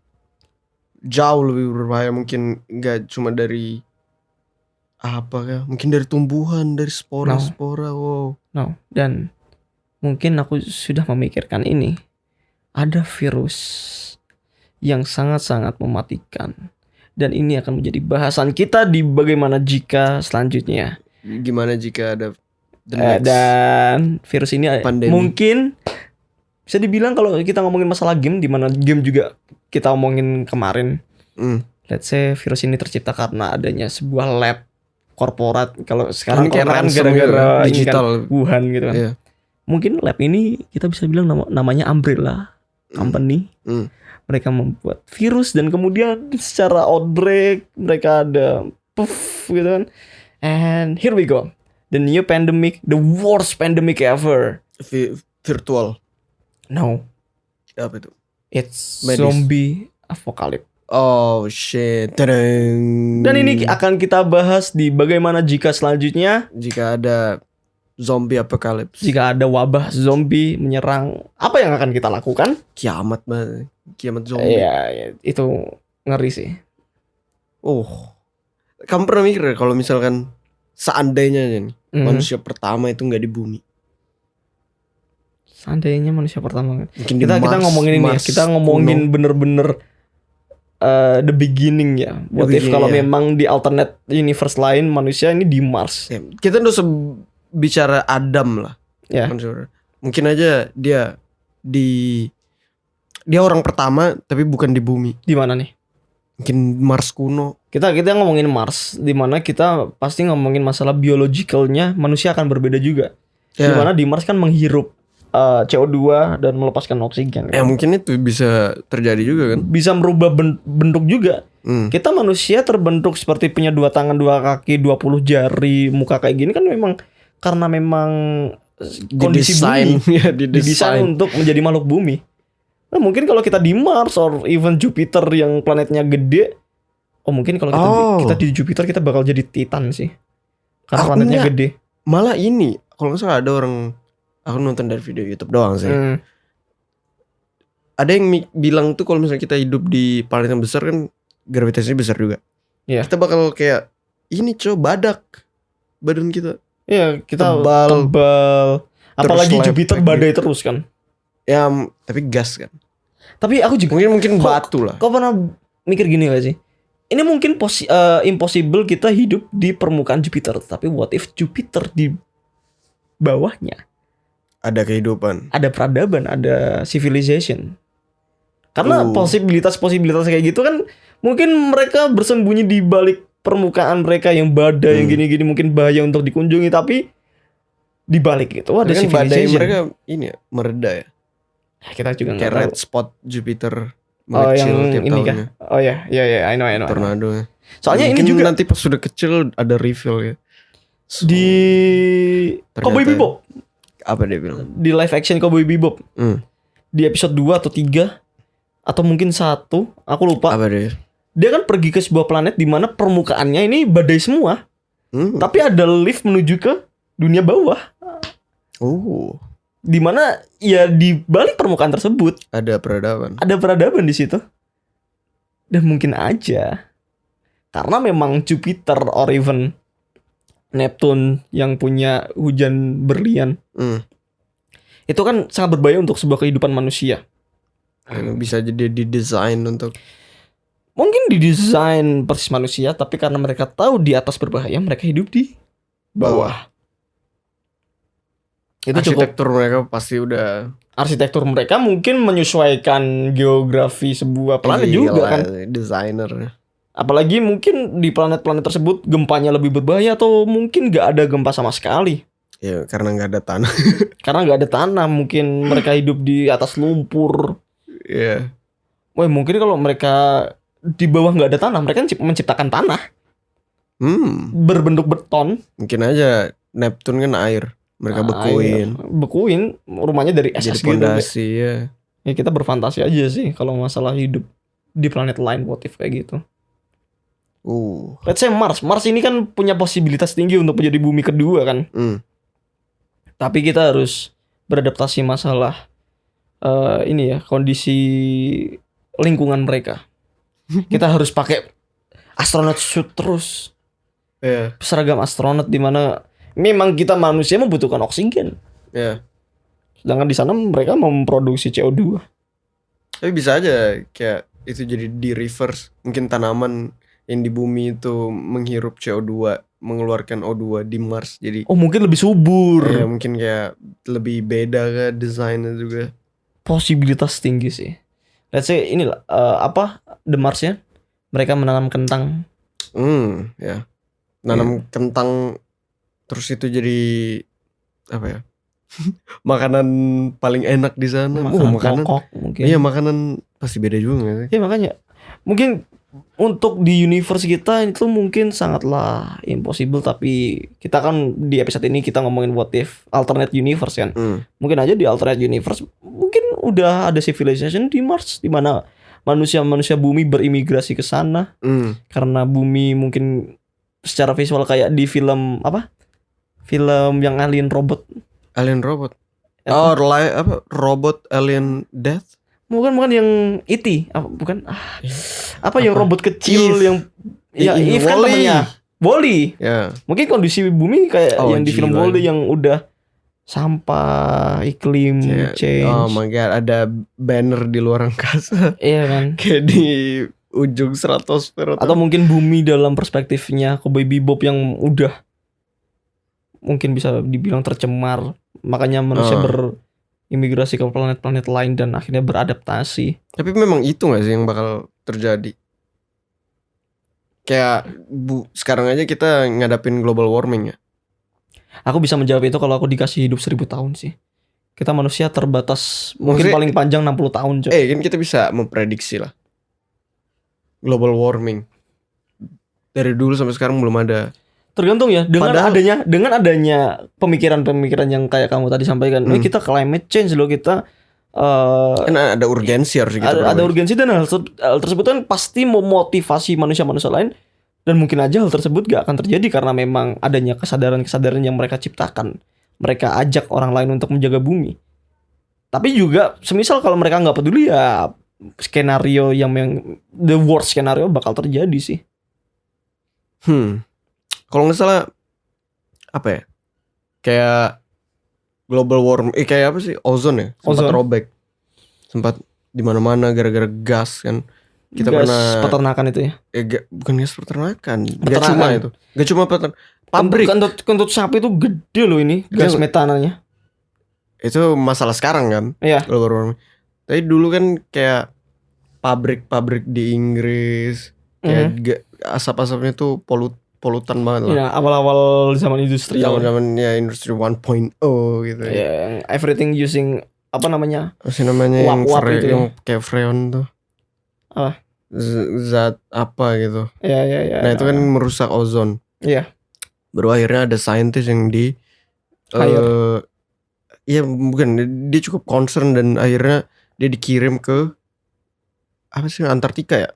jauh lebih berbahaya, mungkin nggak cuma dari mungkin dari tumbuhan, dari spora. Wow. No. Dan mungkin aku sudah memikirkan ini. Ada virus yang sangat-sangat mematikan. Dan ini akan menjadi bahasan kita di bagaimana jika selanjutnya. Gimana jika ada dan virus ini pandemi. Mungkin bisa dibilang kalau kita ngomongin masalah game, di mana game juga kita omongin kemarin. Let's say virus ini tercipta karena adanya sebuah lab korporat. Kalau sekarang kan gara-gara digital Wuhan gitu kan. Yeah. Mungkin lab ini kita bisa bilang namanya Umbrella Company. Mereka membuat virus dan kemudian secara outbreak mereka ada gitu kan. And here we go. The new pandemic, the worst pandemic ever. Virtual. No. Apa itu? It's zombie apocalypse. Oh shit. Tadang. Dan ini akan kita bahas di bagaimana jika selanjutnya. Jika ada zombie apocalypse. Jika ada wabah zombie menyerang, apa yang akan kita lakukan? Kiamat zombie. Iya, itu ngeri sih. Oh. Kamu pernah mikir kalau misalkan seandainya nih manusia pertama itu nggak di bumi? Seandainya manusia pertama. Kita ngomongin ini ya. Kita ngomongin bener-bener the beginning ya. What if kalau memang di alternate universe lain manusia ini di Mars? Ya, kita udah bicara Adam lah. Ya. Mungkin aja dia orang pertama tapi bukan di bumi. Di mana nih? Mungkin Mars kuno. Kita ngomongin Mars, di mana kita pasti ngomongin masalah biologicalnya manusia akan berbeda juga. Di mana di Mars kan menghirup CO2 dan melepaskan oksigen. Ya mungkin itu bisa terjadi juga kan. Bisa merubah bentuk juga. Kita manusia terbentuk seperti punya 2 tangan, 2 kaki, 20 jari, muka kayak gini kan memang karena memang kondisi bumi didesain untuk menjadi makhluk bumi. Nah, mungkin kalau kita di Mars or even Jupiter yang planetnya gede, mungkin kalau kita di Jupiter kita bakal jadi Titan sih. Karena planetnya gede. Malah ini, kalau nggak salah ada orang, aku nonton dari video YouTube doang sih. Ada yang bilang tuh kalau misalnya kita hidup di planet yang besar kan gravitasinya besar juga. Yeah. Kita bakal kayak ini badak badan kita. Iya, kita tebal. Apalagi Jupiter badai terus kan. Ya, tapi gas kan. Tapi aku juga mungkin batu lah. Kau pernah mikir gini gak sih? Ini mungkin impossible kita hidup di permukaan Jupiter, tapi what if Jupiter di bawahnya ada kehidupan, ada peradaban, ada civilization? Karena posibilitas kayak gitu kan mungkin mereka bersembunyi di balik permukaan mereka yang badai yang gini-gini mungkin bahaya untuk dikunjungi, tapi di balik itu ada civilization. Mereka ini mereda ya. Kita juga kayak red spot Jupiter mengecil tiap ini tahunnya. Oh ya, I know. Tornado ya. Soalnya mungkin ini juga nanti pas sudah kecil ada reveal ya. So, di Cowboy Bebop. Apa dia bilang? Di live action Cowboy Bebop. Di episode 2 atau 3 atau mungkin 1, aku lupa. Apa dia? Dia kan pergi ke sebuah planet di mana permukaannya ini badai semua. Tapi ada lift menuju ke dunia bawah. Di mana ya di balik permukaan tersebut ada peradaban. Ada peradaban di situ. Dan mungkin aja karena memang Jupiter or even Neptune yang punya hujan berlian. Itu kan sangat berbahaya untuk sebuah kehidupan manusia. Bisa jadi didesain untuk mungkin didesain persis manusia, tapi karena mereka tahu di atas berbahaya, mereka hidup di bawah. Itu arsitektur mereka pasti udah. Arsitektur mereka mungkin menyesuaikan geografi sebuah planet juga kan. Desainer. Apalagi mungkin di planet-planet tersebut gempanya lebih berbahaya atau mungkin gak ada gempa sama sekali. Ya karena gak ada tanah. Karena gak ada tanah, mungkin mereka hidup di atas lumpur. Iya. Wah mungkin kalau mereka di bawah gak ada tanah, mereka menciptakan tanah. Berbentuk beton. Mungkin aja Neptune kan air. Mereka bekuin rumahnya dari es jadi fondasi ya. Ya kita berfantasi aja sih kalau masalah hidup di planet lain, what if kayak gitu. Let's say Mars ini kan punya posibilitas tinggi untuk menjadi bumi kedua kan. Tapi kita harus beradaptasi masalah ini ya, kondisi lingkungan mereka. Kita harus pakai astronot suit terus. Seragam astronot di mana memang kita manusia membutuhkan oksigen. Sedangkan di sana mereka memproduksi CO2. Tapi bisa aja kayak itu jadi di reverse. Mungkin tanaman yang di bumi itu menghirup CO2, mengeluarkan O2 di Mars. Jadi mungkin lebih subur. Ya mungkin kayak lebih beda kan desainnya juga. Posibilitas tinggi sih. Let's say inilah The Mars-nya mereka menanam kentang. Ya. Nanam kentang terus itu jadi apa ya? Makanan paling enak di sana. Makanan pokok mungkin. Iya, makanan pasti beda juga gak sih? Iya makanya mungkin untuk di universe kita itu mungkin sangatlah impossible, tapi kita kan di episode ini kita ngomongin what if alternate universe kan. Mungkin aja di alternate universe mungkin udah ada civilization di Mars di mana manusia bumi berimigrasi ke sana. Karena bumi mungkin secara visual kayak di film film yang alien robot. Robot alien death. Bukan yang E.T. Yang robot kecil Eve kan temannya Wall-E. Mungkin kondisi bumi kayak yang di film Wall-E yang udah sampah, iklim change. Oh my god, ada banner di luar angkasa. Iya kan. Kayak di ujung stratosfer. Atau mungkin bumi dalam perspektifnya Cowboy Bebop yang udah mungkin bisa dibilang tercemar. Makanya manusia imigrasi ke planet-planet lain dan akhirnya beradaptasi. Tapi memang itu gak sih yang bakal terjadi? Kayak sekarang aja kita ngadapin global warming ya. Aku bisa menjawab itu kalau aku dikasih hidup 1000 tahun sih. Kita manusia terbatas mungkin paling panjang 60 tahun. Kan kita bisa memprediksi lah global warming. Dari dulu sampai sekarang belum ada. Tergantung ya dengan adanya pemikiran-pemikiran yang kayak kamu tadi sampaikan. Kita climate change loh, kita kan ada urgensi harus kita ada urgensi, dan hal tersebut kan pasti memotivasi manusia-manusia lain, dan mungkin aja hal tersebut gak akan terjadi karena memang adanya kesadaran-kesadaran yang mereka ciptakan. Mereka ajak orang lain untuk menjaga bumi. Tapi juga semisal kalau mereka gak peduli ya skenario yang the worst skenario bakal terjadi sih. Kalau nggak salah kayak global warming, kayak apa sih, ozon ya, sempat robek, sempat di mana-mana gara-gara gas kan. Kita gas pernah peternakan itu ya? Bukan gas peternakan. Gak cuma pabrik. Kentut sapi itu gede loh ini gas metananya. Itu masalah sekarang kan? Iya. Global warming. Tapi dulu kan kayak pabrik di Inggris, kayak asap-asapnya tuh polutan banget lah. Ya, awal-awal zaman industri. Zaman ya industri 1.0 gitu. Ya, yang everything using apa namanya? Yang uap itu yang kayak freon tuh. zat apa gitu. Ya. Nah itu kan merusak ozon. Iya. Baru akhirnya ada saintis yang iya bukan, dia cukup concern dan akhirnya dia dikirim ke apa sih, Antartika ya.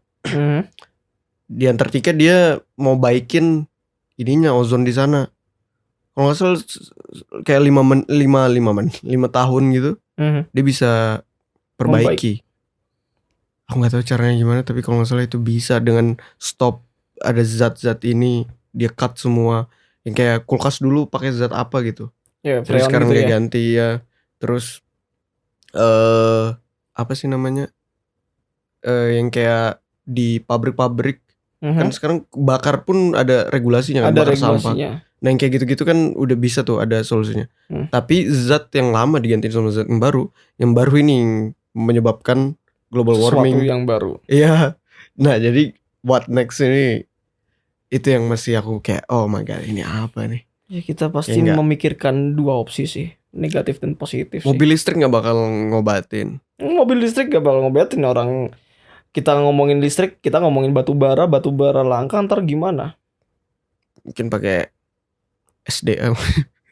Di Antartika dia mau baikin ininya ozon di sana. Kalau nggak salah kayak 5 tahun gitu, dia bisa perbaiki. Aku nggak tahu caranya gimana, tapi kalau nggak salah itu bisa dengan stop ada zat-zat ini, dia cut semua. Yang kayak kulkas dulu pakai zat apa gitu. Ya, terus sekarang gitu dia ganti ya. Terus apa sih namanya? Yang kayak di pabrik-pabrik kan sekarang bakar pun ada regulasinya kan, ada bakar regulasinya. sampah. Nah yang kayak gitu-gitu kan udah bisa tuh ada solusinya. Tapi zat yang lama diganti sama zat yang baru ini menyebabkan global warming. Sesuatu yang baru. Iya. Nah jadi what next ini, itu yang masih aku kayak oh my god, ini apa nih? Ya kita pasti memikirkan dua opsi sih, negatif dan positif. Mobil listrik nggak bakal ngobatin. Mobil listrik nggak bakal ngobatin orang. Kita ngomongin listrik, kita ngomongin batu bara langka, ntar gimana? Mungkin pakai SDM.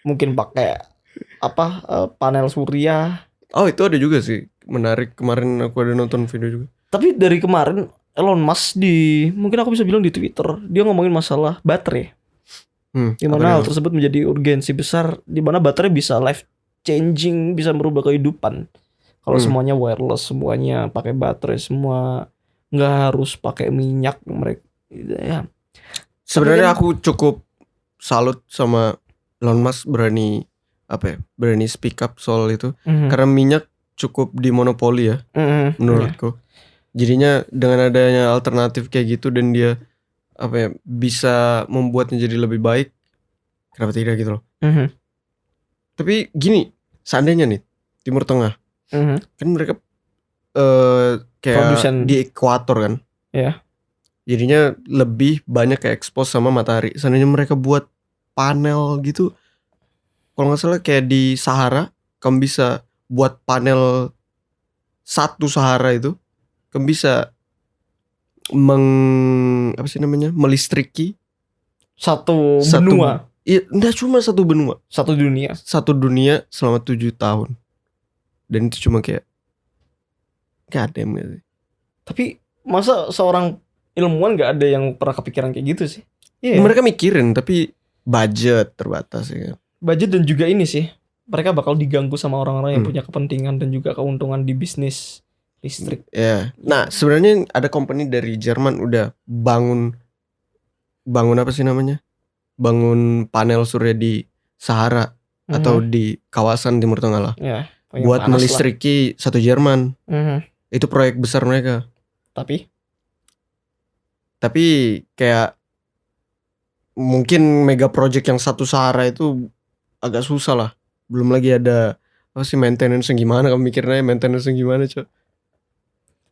Mungkin pakai panel surya. Oh itu ada juga sih, menarik, kemarin aku ada nonton video juga. Tapi dari kemarin Elon Musk mungkin aku bisa bilang di Twitter, dia ngomongin masalah baterai. Di mana hal tersebut menjadi urgensi besar, di mana baterai bisa life changing, bisa merubah kehidupan. Kalau semuanya wireless, semuanya pakai baterai, semua nggak harus pakai minyak mereka. Ya. Sebenarnya aku cukup salut sama Elon Musk berani speak up soal itu, karena minyak cukup dimonopoli ya, menurutku. Jadinya dengan adanya alternatif kayak gitu dan dia bisa membuatnya jadi lebih baik, kenapa tidak gitu loh. Tapi gini, seandainya nih Timur Tengah, kan mereka kayak produsen di ekuator kan, jadinya lebih banyak kayak expose sama matahari. Seandainya mereka buat panel gitu, kalau nggak salah kayak di Sahara, kamu bisa buat panel satu Sahara itu, kamu bisa melistriki satu benua. Iya, enggak cuma satu benua, satu dunia selama 7 tahun. Dan itu cuma kayak gadem gitu. Tapi masa seorang ilmuwan nggak ada yang pernah kepikiran kayak gitu sih? Mereka mikirin, tapi budget terbatas ya kan. Budget dan juga ini sih, mereka bakal diganggu sama orang-orang yang punya kepentingan dan juga keuntungan di bisnis listrik. Ya. Nah, sebenarnya ada company dari Jerman udah bangun apa sih namanya? Bangun panel surya di Sahara atau di kawasan Timur Tengah lah. Ya, buat melistriki satu Jerman. Itu proyek besar mereka. Tapi kayak mungkin mega project yang satu Sahara itu agak susah lah. Belum lagi ada maintenance yang gimana, kamu mikirnya maintenance yang gimana, Cok?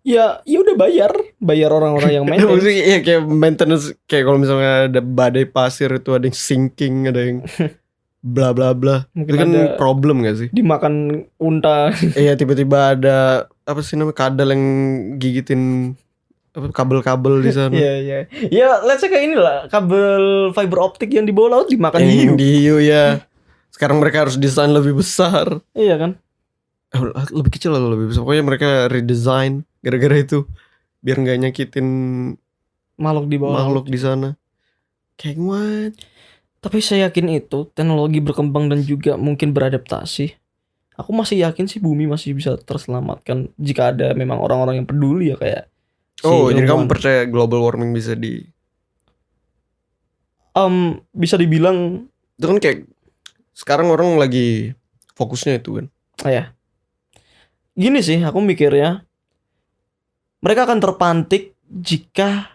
Ya udah bayar orang-orang yang maintenance. Iya kayak maintenance, kayak kalau misalnya ada badai pasir itu ada yang sinking, ada yang bla bla bla. Itu kan problem gak sih? Dimakan unta. Iya, tiba-tiba ada apa sih namanya, kadal yang gigitin kabel-kabel di sana. Iya. Ya, let's say kayak inilah, kabel fiber optik yang di bawah laut dimakan hiu. Di hiu ya. Sekarang mereka harus desain lebih besar. Iya kan? Lebih kecil atau lebih besar. Pokoknya mereka redesign gara-gara itu, biar nggak nyakitin makhluk di bawah, makhluk di sana. Kayak what? Tapi saya yakin itu teknologi berkembang dan juga mungkin beradaptasi. Aku masih yakin sih bumi masih bisa terselamatkan jika ada memang orang-orang yang peduli ya kayak. Jadi kamu percaya global warming bisa bisa dibilang itu kan kayak sekarang orang lagi fokusnya itu kan. Ya. Gini sih aku mikirnya, mereka akan terpantik jika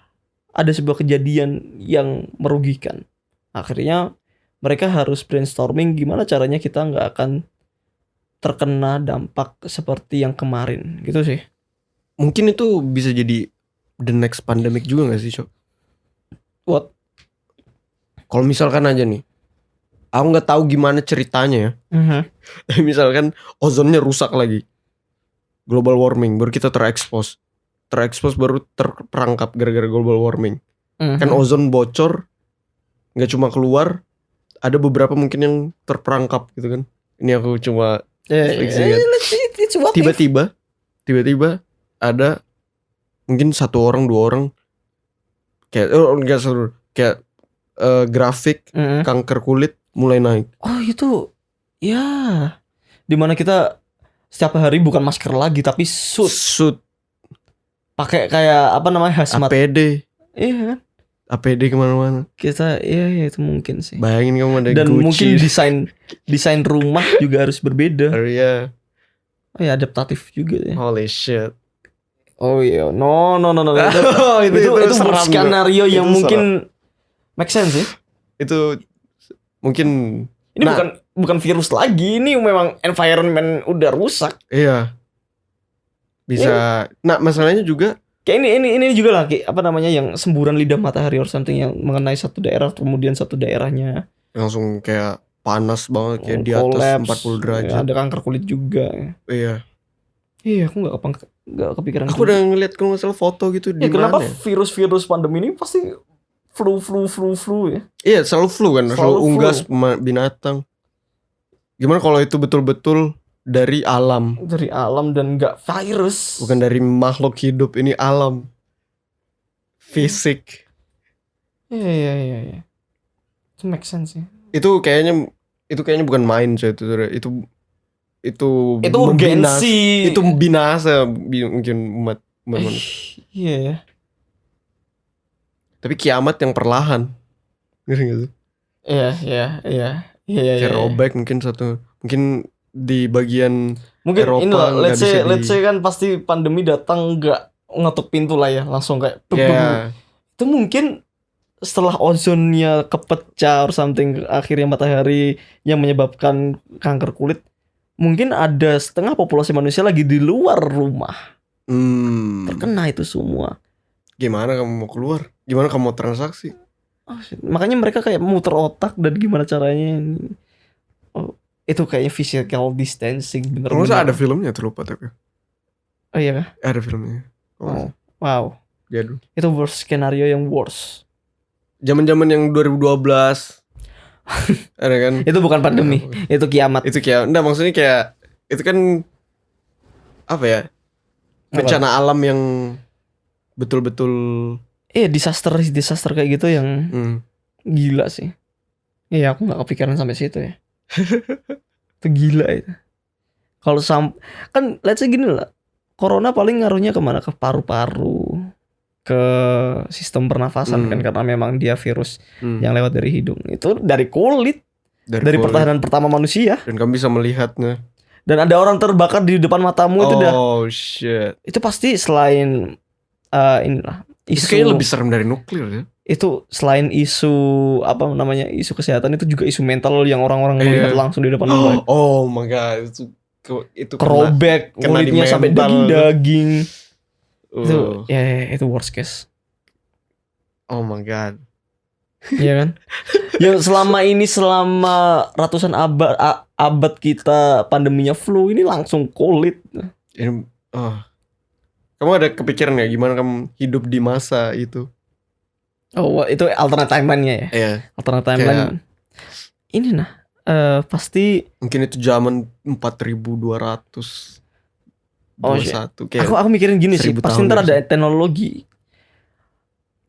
ada sebuah kejadian yang merugikan. Akhirnya mereka harus brainstorming gimana caranya kita nggak akan terkena dampak seperti yang kemarin gitu sih. Mungkin itu bisa jadi the next pandemic juga gak sih, Cok? What? Kalau misalkan aja nih, aku gak tahu gimana ceritanya ya. Misalkan ozonnya rusak lagi, global warming, baru kita terekspos terekspos baru terperangkap gara-gara global warming. Kan Mhm. ozon bocor, nggak cuma keluar, ada beberapa mungkin yang terperangkap gitu kan. Ini aku cuma fiksikan. It's what if. Tiba-tiba ada mungkin 1 orang 2 orang kayak enggak seluruh kayak grafik kanker kulit mulai naik. Oh itu ya, dimana kita setiap hari bukan masker lagi tapi suit. Pakai kayak apa namanya, hazmat. APD. Iya kan? APD kemana-mana. Kita iya itu mungkin sih. Bayangin kamu ada Dan Gucci. mungkin desain rumah juga harus berbeda. Oh iya. Oh ya, adaptatif juga ya. Holy shit. Oh iya, no. itu Itu seram skenario juga. yang Itu mungkin make sense ya. Itu mungkin Ini bukan virus lagi, ini memang environment udah rusak. iya. Bisa. Nah, masalahnya juga Kayak ini juga lah, kayak apa namanya, yang semburan lidah matahari or something yang mengenai satu daerah, kemudian satu daerahnya langsung kayak panas banget kayak di atas collapse, 40 derajat. ya, ada kanker kulit juga. Iya. Iya, aku nggak kepikiran. Aku udah ngeliat kalau nggak salah foto gitu di kenapa mana. virus pandemi ini pasti flu ya? Iya, selalu flu kan, selalu Selalu unggas binatang. Gimana kalau itu betul-betul dari alam, dan nggak virus. bukan dari makhluk hidup, ini alam. Fisik. Iya. Itu make sense ya. Itu kayaknya bukan main coy, itu urgensi. Itu binasa mungkin umat manusia. Iya ya. Tapi kiamat yang perlahan. Ngerti gak sih? Iya. Kayak robek mungkin di bagian mungkin Eropa ini lah, nggak bisa let's say kan pasti pandemi datang nggak ngetuk pintu lah ya, langsung kayak ya. itu mungkin setelah ozonnya kepecah or something, akhirnya matahari yang menyebabkan kanker kulit, mungkin ada setengah populasi manusia lagi di luar rumah terkena itu semua. Gimana kamu mau keluar? Gimana kamu mau transaksi? Makanya mereka kayak muter otak dan gimana caranya. Itu kayaknya physical distancing bener. Kalau ada filmnya terlupa tapi. Oh iya kah? Ada filmnya. Oh, wow. Jadul. Itu worst skenario yang worst. Zaman-zaman yang 2012. Ada kan? Itu bukan pandemi, itu kiamat. Itu kayak, enggak maksudnya kayak itu kan apa ya? Bencana alam yang betul-betul disaster kayak gitu yang gila sih. Iya, aku nggak kepikiran sampai situ ya. Itu gila itu. Kalau kan let's say gini lah, corona paling ngaruhnya kemana? Ke paru-paru, ke sistem pernafasan kan, karena memang dia virus yang lewat dari hidung. Itu dari kulit, dari pertahanan pertama manusia. Dan kamu bisa melihatnya. Dan ada orang terbakar di depan matamu, itu dah. Oh shit. Itu pasti selain inilah isu. Itu kayaknya lebih serem dari nuklir ya. Itu selain isu apa namanya, isu kesehatan, itu juga isu mental yang orang-orang melihat langsung di depan rumah. Oh my god, itu kerobek kulitnya sampai daging-daging. Itu worst case. Oh my god. Iya kan? Yang selama ratusan abad kita pandeminya flu, ini langsung kulit. Kamu ada kepikiran gak gimana kamu hidup di masa itu? Oh, itu alternate timeline-nya ya? Iya. Alternate timeline. Ini pasti mungkin itu zaman 4200. Aku mikirin gini sih, pasti ntar ada teknologi.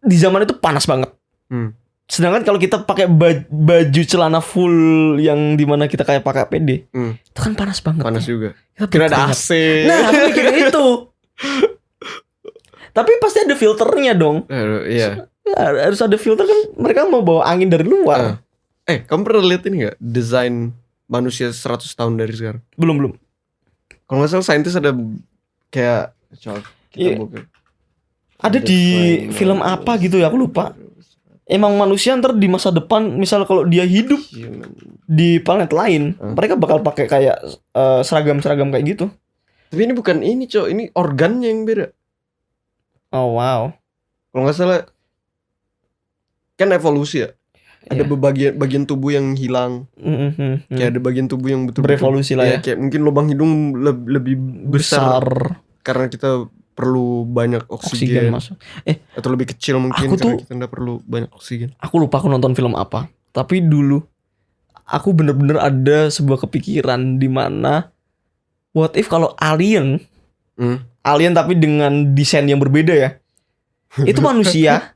Di zaman itu panas banget. Sedangkan kalau kita pakai baju celana full yang dimana kita kayak pakai APD, itu kan panas banget. Panas juga. Kira ada AC. Nah, aku mikirin itu. Tapi pasti ada filternya dong. Iya. Harus ada filter kan, mereka mau bawa angin dari luar. Kamu pernah lihat ini gak? Desain manusia 100 tahun dari sekarang? Belum. Kalau gak salah saintis ada kayak buka. Ada di film apa gitu ya, aku lupa. Emang manusia ntar di masa depan, misal kalau dia hidup di planet lain, mereka bakal pakai kayak seragam-seragam kayak gitu. Tapi ini bukan ini ini organnya yang beda. Oh wow. Kalau nggak salah kan evolusi ya. Ada bagian tubuh yang hilang. Kayak ada bagian tubuh yang betul-betul berevolusi lah ya. Kayak mungkin lubang hidung lebih besar. Karena kita perlu banyak oksigen masuk. Atau lebih kecil mungkin karena kita nggak perlu banyak oksigen. Aku lupa aku nonton film apa. Tapi dulu aku bener-bener ada sebuah kepikiran di mana what if kalau alien tapi dengan desain yang berbeda ya. Itu manusia.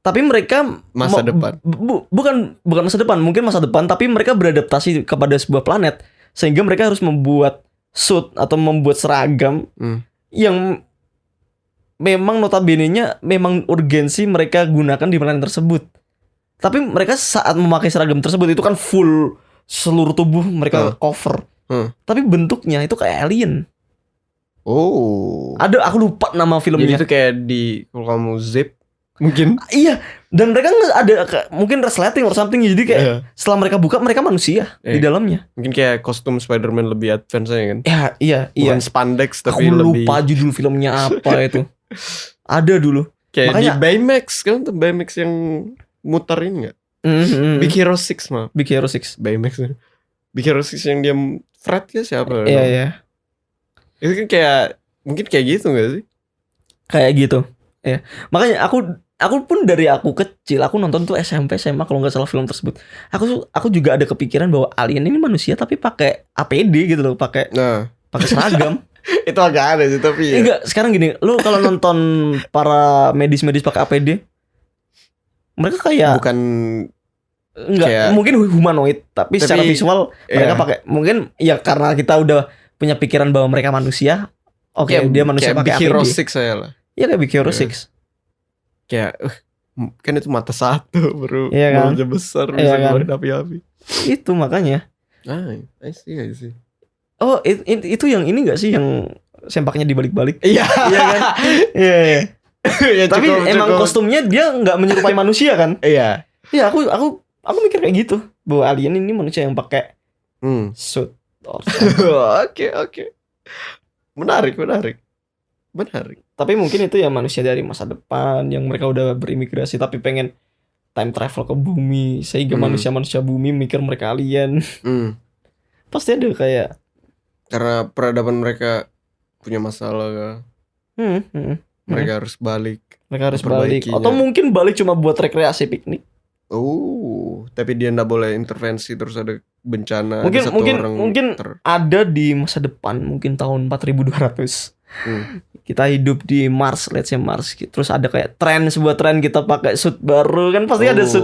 Tapi mereka masa depan. Bukan masa depan, mungkin masa depan, tapi mereka beradaptasi kepada sebuah planet sehingga mereka harus membuat suit atau membuat seragam yang memang notabene-nya memang urgensi mereka gunakan di planet tersebut. Tapi mereka saat memakai seragam tersebut itu kan full seluruh tubuh mereka cover. Tapi bentuknya itu kayak alien. Oh. Ada, aku lupa nama filmnya. Jadi itu kayak kalau kamu zip mungkin. Iya. Dan mereka ada mungkin resleting or something. Jadi kayak setelah mereka buka mereka manusia di dalamnya. Mungkin kayak kostum Spider-Man lebih advance aja kan. Iya. Bukan spandex tapi aku lebih. Aku lupa judul filmnya apa itu. Ada dulu. Kayak makanya, di Baymax kan, Baymax yang muterin nggak? Big Hero 6 mah. Big Hero 6. Baymax. Big Hero 6 yang dia Fred ya siapa? Iya. Itu kan kayak mungkin kayak gitu nggak sih? Kayak gitu. Ya. Makanya aku pun dari aku kecil aku nonton tuh SMP SMA kalau nggak salah film tersebut. Aku juga ada kepikiran bahwa alien ini manusia tapi pakai APD gitu loh, pakai seragam. Itu agak aneh sih tapi ya. Enggak, sekarang gini, lu kalau nonton para medis-medis pakai APD, mereka kayak bukan enggak kayak, mungkin humanoid tapi secara visual mereka pakai, mungkin ya karena kita udah punya pikiran bahwa mereka manusia. Oke, dia manusia pakai APD. Big Hero 6 saya lah. Iya kayak Big Hero 6. Kayak kan itu mata satu bro, kan? mulutnya besar bisa ngeluarin api-api. Itu makanya. I see. Oh, itu yang ini gak sih yang sempaknya dibalik-balik? Iya. Iya kan? Iya. Ya, tapi emang kostumnya dia nggak menyerupai manusia kan? Iya. Iya, aku mikir kayak gitu bahwa alien ini manusia yang pakai suit. Oke. Menarik. Tapi mungkin itu ya manusia dari masa depan yang mereka udah berimigrasi tapi pengen time travel ke bumi sehingga manusia bumi mikir mereka alien. Pasti ada kayak karena peradaban mereka punya masalah. Mereka harus balik. Atau mungkin balik cuma buat rekreasi piknik. Tapi dia nggak boleh intervensi terus ada bencana. Mungkin ada di masa depan, mungkin tahun 4200. Kita hidup di Mars, let's say Mars. Terus ada kayak sebuah tren kita pakai suit baru kan pasti ada suit.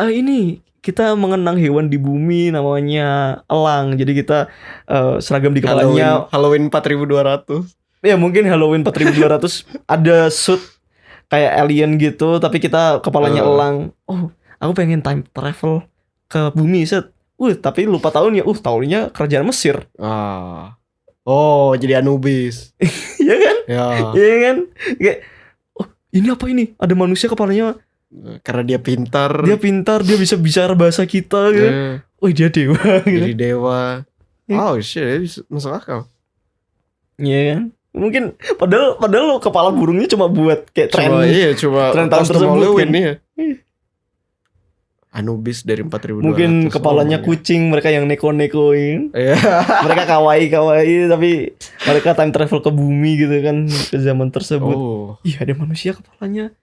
Ini kita mengenang hewan di bumi namanya elang. Jadi kita seragam di kepalanya Halloween 4200. Ya mungkin Halloween 4200 ada suit kayak alien gitu tapi kita kepalanya elang. Aku pengen time travel ke bumi set. Tapi lupa tahunnya. Tahunnya kerajaan Mesir. Jadi Anubis. Iya kan? Iya kan? Kayak ini apa ini? Ada manusia kepalanya. Karena dia pintar. Dia bisa bicara bahasa kita gitu. Dia dewa gitu. Jadi dewa. Shit, bisa masuk akal. Iya kan? Mungkin padahal kepala burungnya cuma buat kayak tren tahun tersebut kan. Anubis dari 4200. Mungkin kepalanya kucing mereka yang neko-nekoin. Mereka kawaii tapi mereka time travel ke bumi gitu kan ke zaman tersebut. Ada manusia kepalanya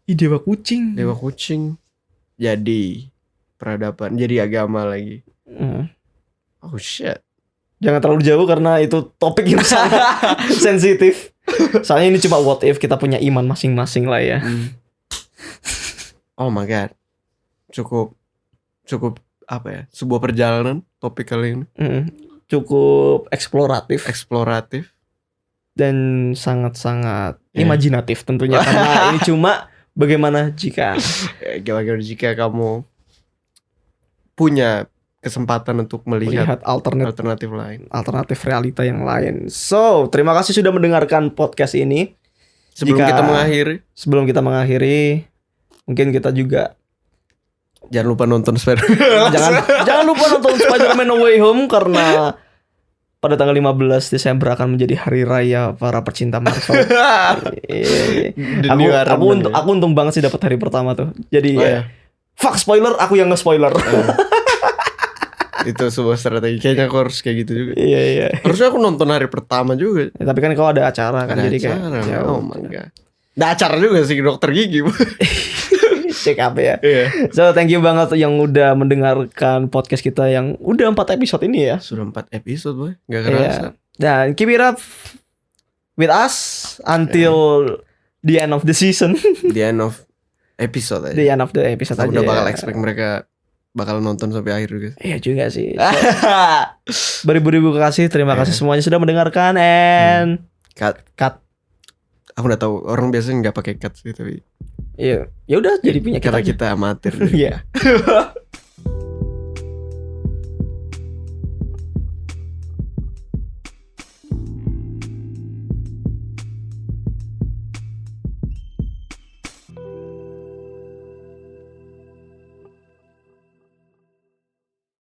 dewa kucing. Jadi peradaban, jadi agama lagi. Shit. Jangan terlalu jauh karena itu topik yang sangat sensitif. Soalnya ini cuma what if, kita punya iman masing-masing lah ya. Oh my god. Cukup apa ya? Sebuah perjalanan topik kali ini. Cukup eksploratif dan sangat-sangat imajinatif tentunya karena ini cuma bagaimana jika kamu punya kesempatan untuk melihat alternatif lain, alternatif realita yang lain. So, terima kasih sudah mendengarkan podcast ini. Sebelum kita mengakhiri, mungkin kita juga jangan lupa nonton Spider-Man. jangan lupa nonton Spider-Man No Way Home karena pada tanggal 15 Desember akan menjadi hari raya para pecinta Marvel. Aku untung banget sih dapat hari pertama tuh. Jadi fuck spoiler, aku yang nge-spoiler. Itu sebuah strategi. Kayaknya aku harus kayak gitu juga. Iya. Harusnya aku nonton hari pertama juga. Ya, tapi kan kalau ada acara kan, jadi acara, kayak oh my god. Ada acara juga sih dokter gigi. Check up ya. So thank you banget yang udah mendengarkan podcast kita yang udah 4 episode ini ya. Sudah 4 episode boy, gak kerasa. Dan keep it up with us until the end of the season. The end of episode aja. The end of the episode aja. Udah bakal expect mereka bakal nonton sampai akhir juga. Iya juga sih. Beribu-ribu kasih, terima kasih semuanya sudah mendengarkan and cut. Aku udah tahu orang biasanya nggak pakai cut sih tapi. Iya, ya udah jadi punya kita amatir. Iya.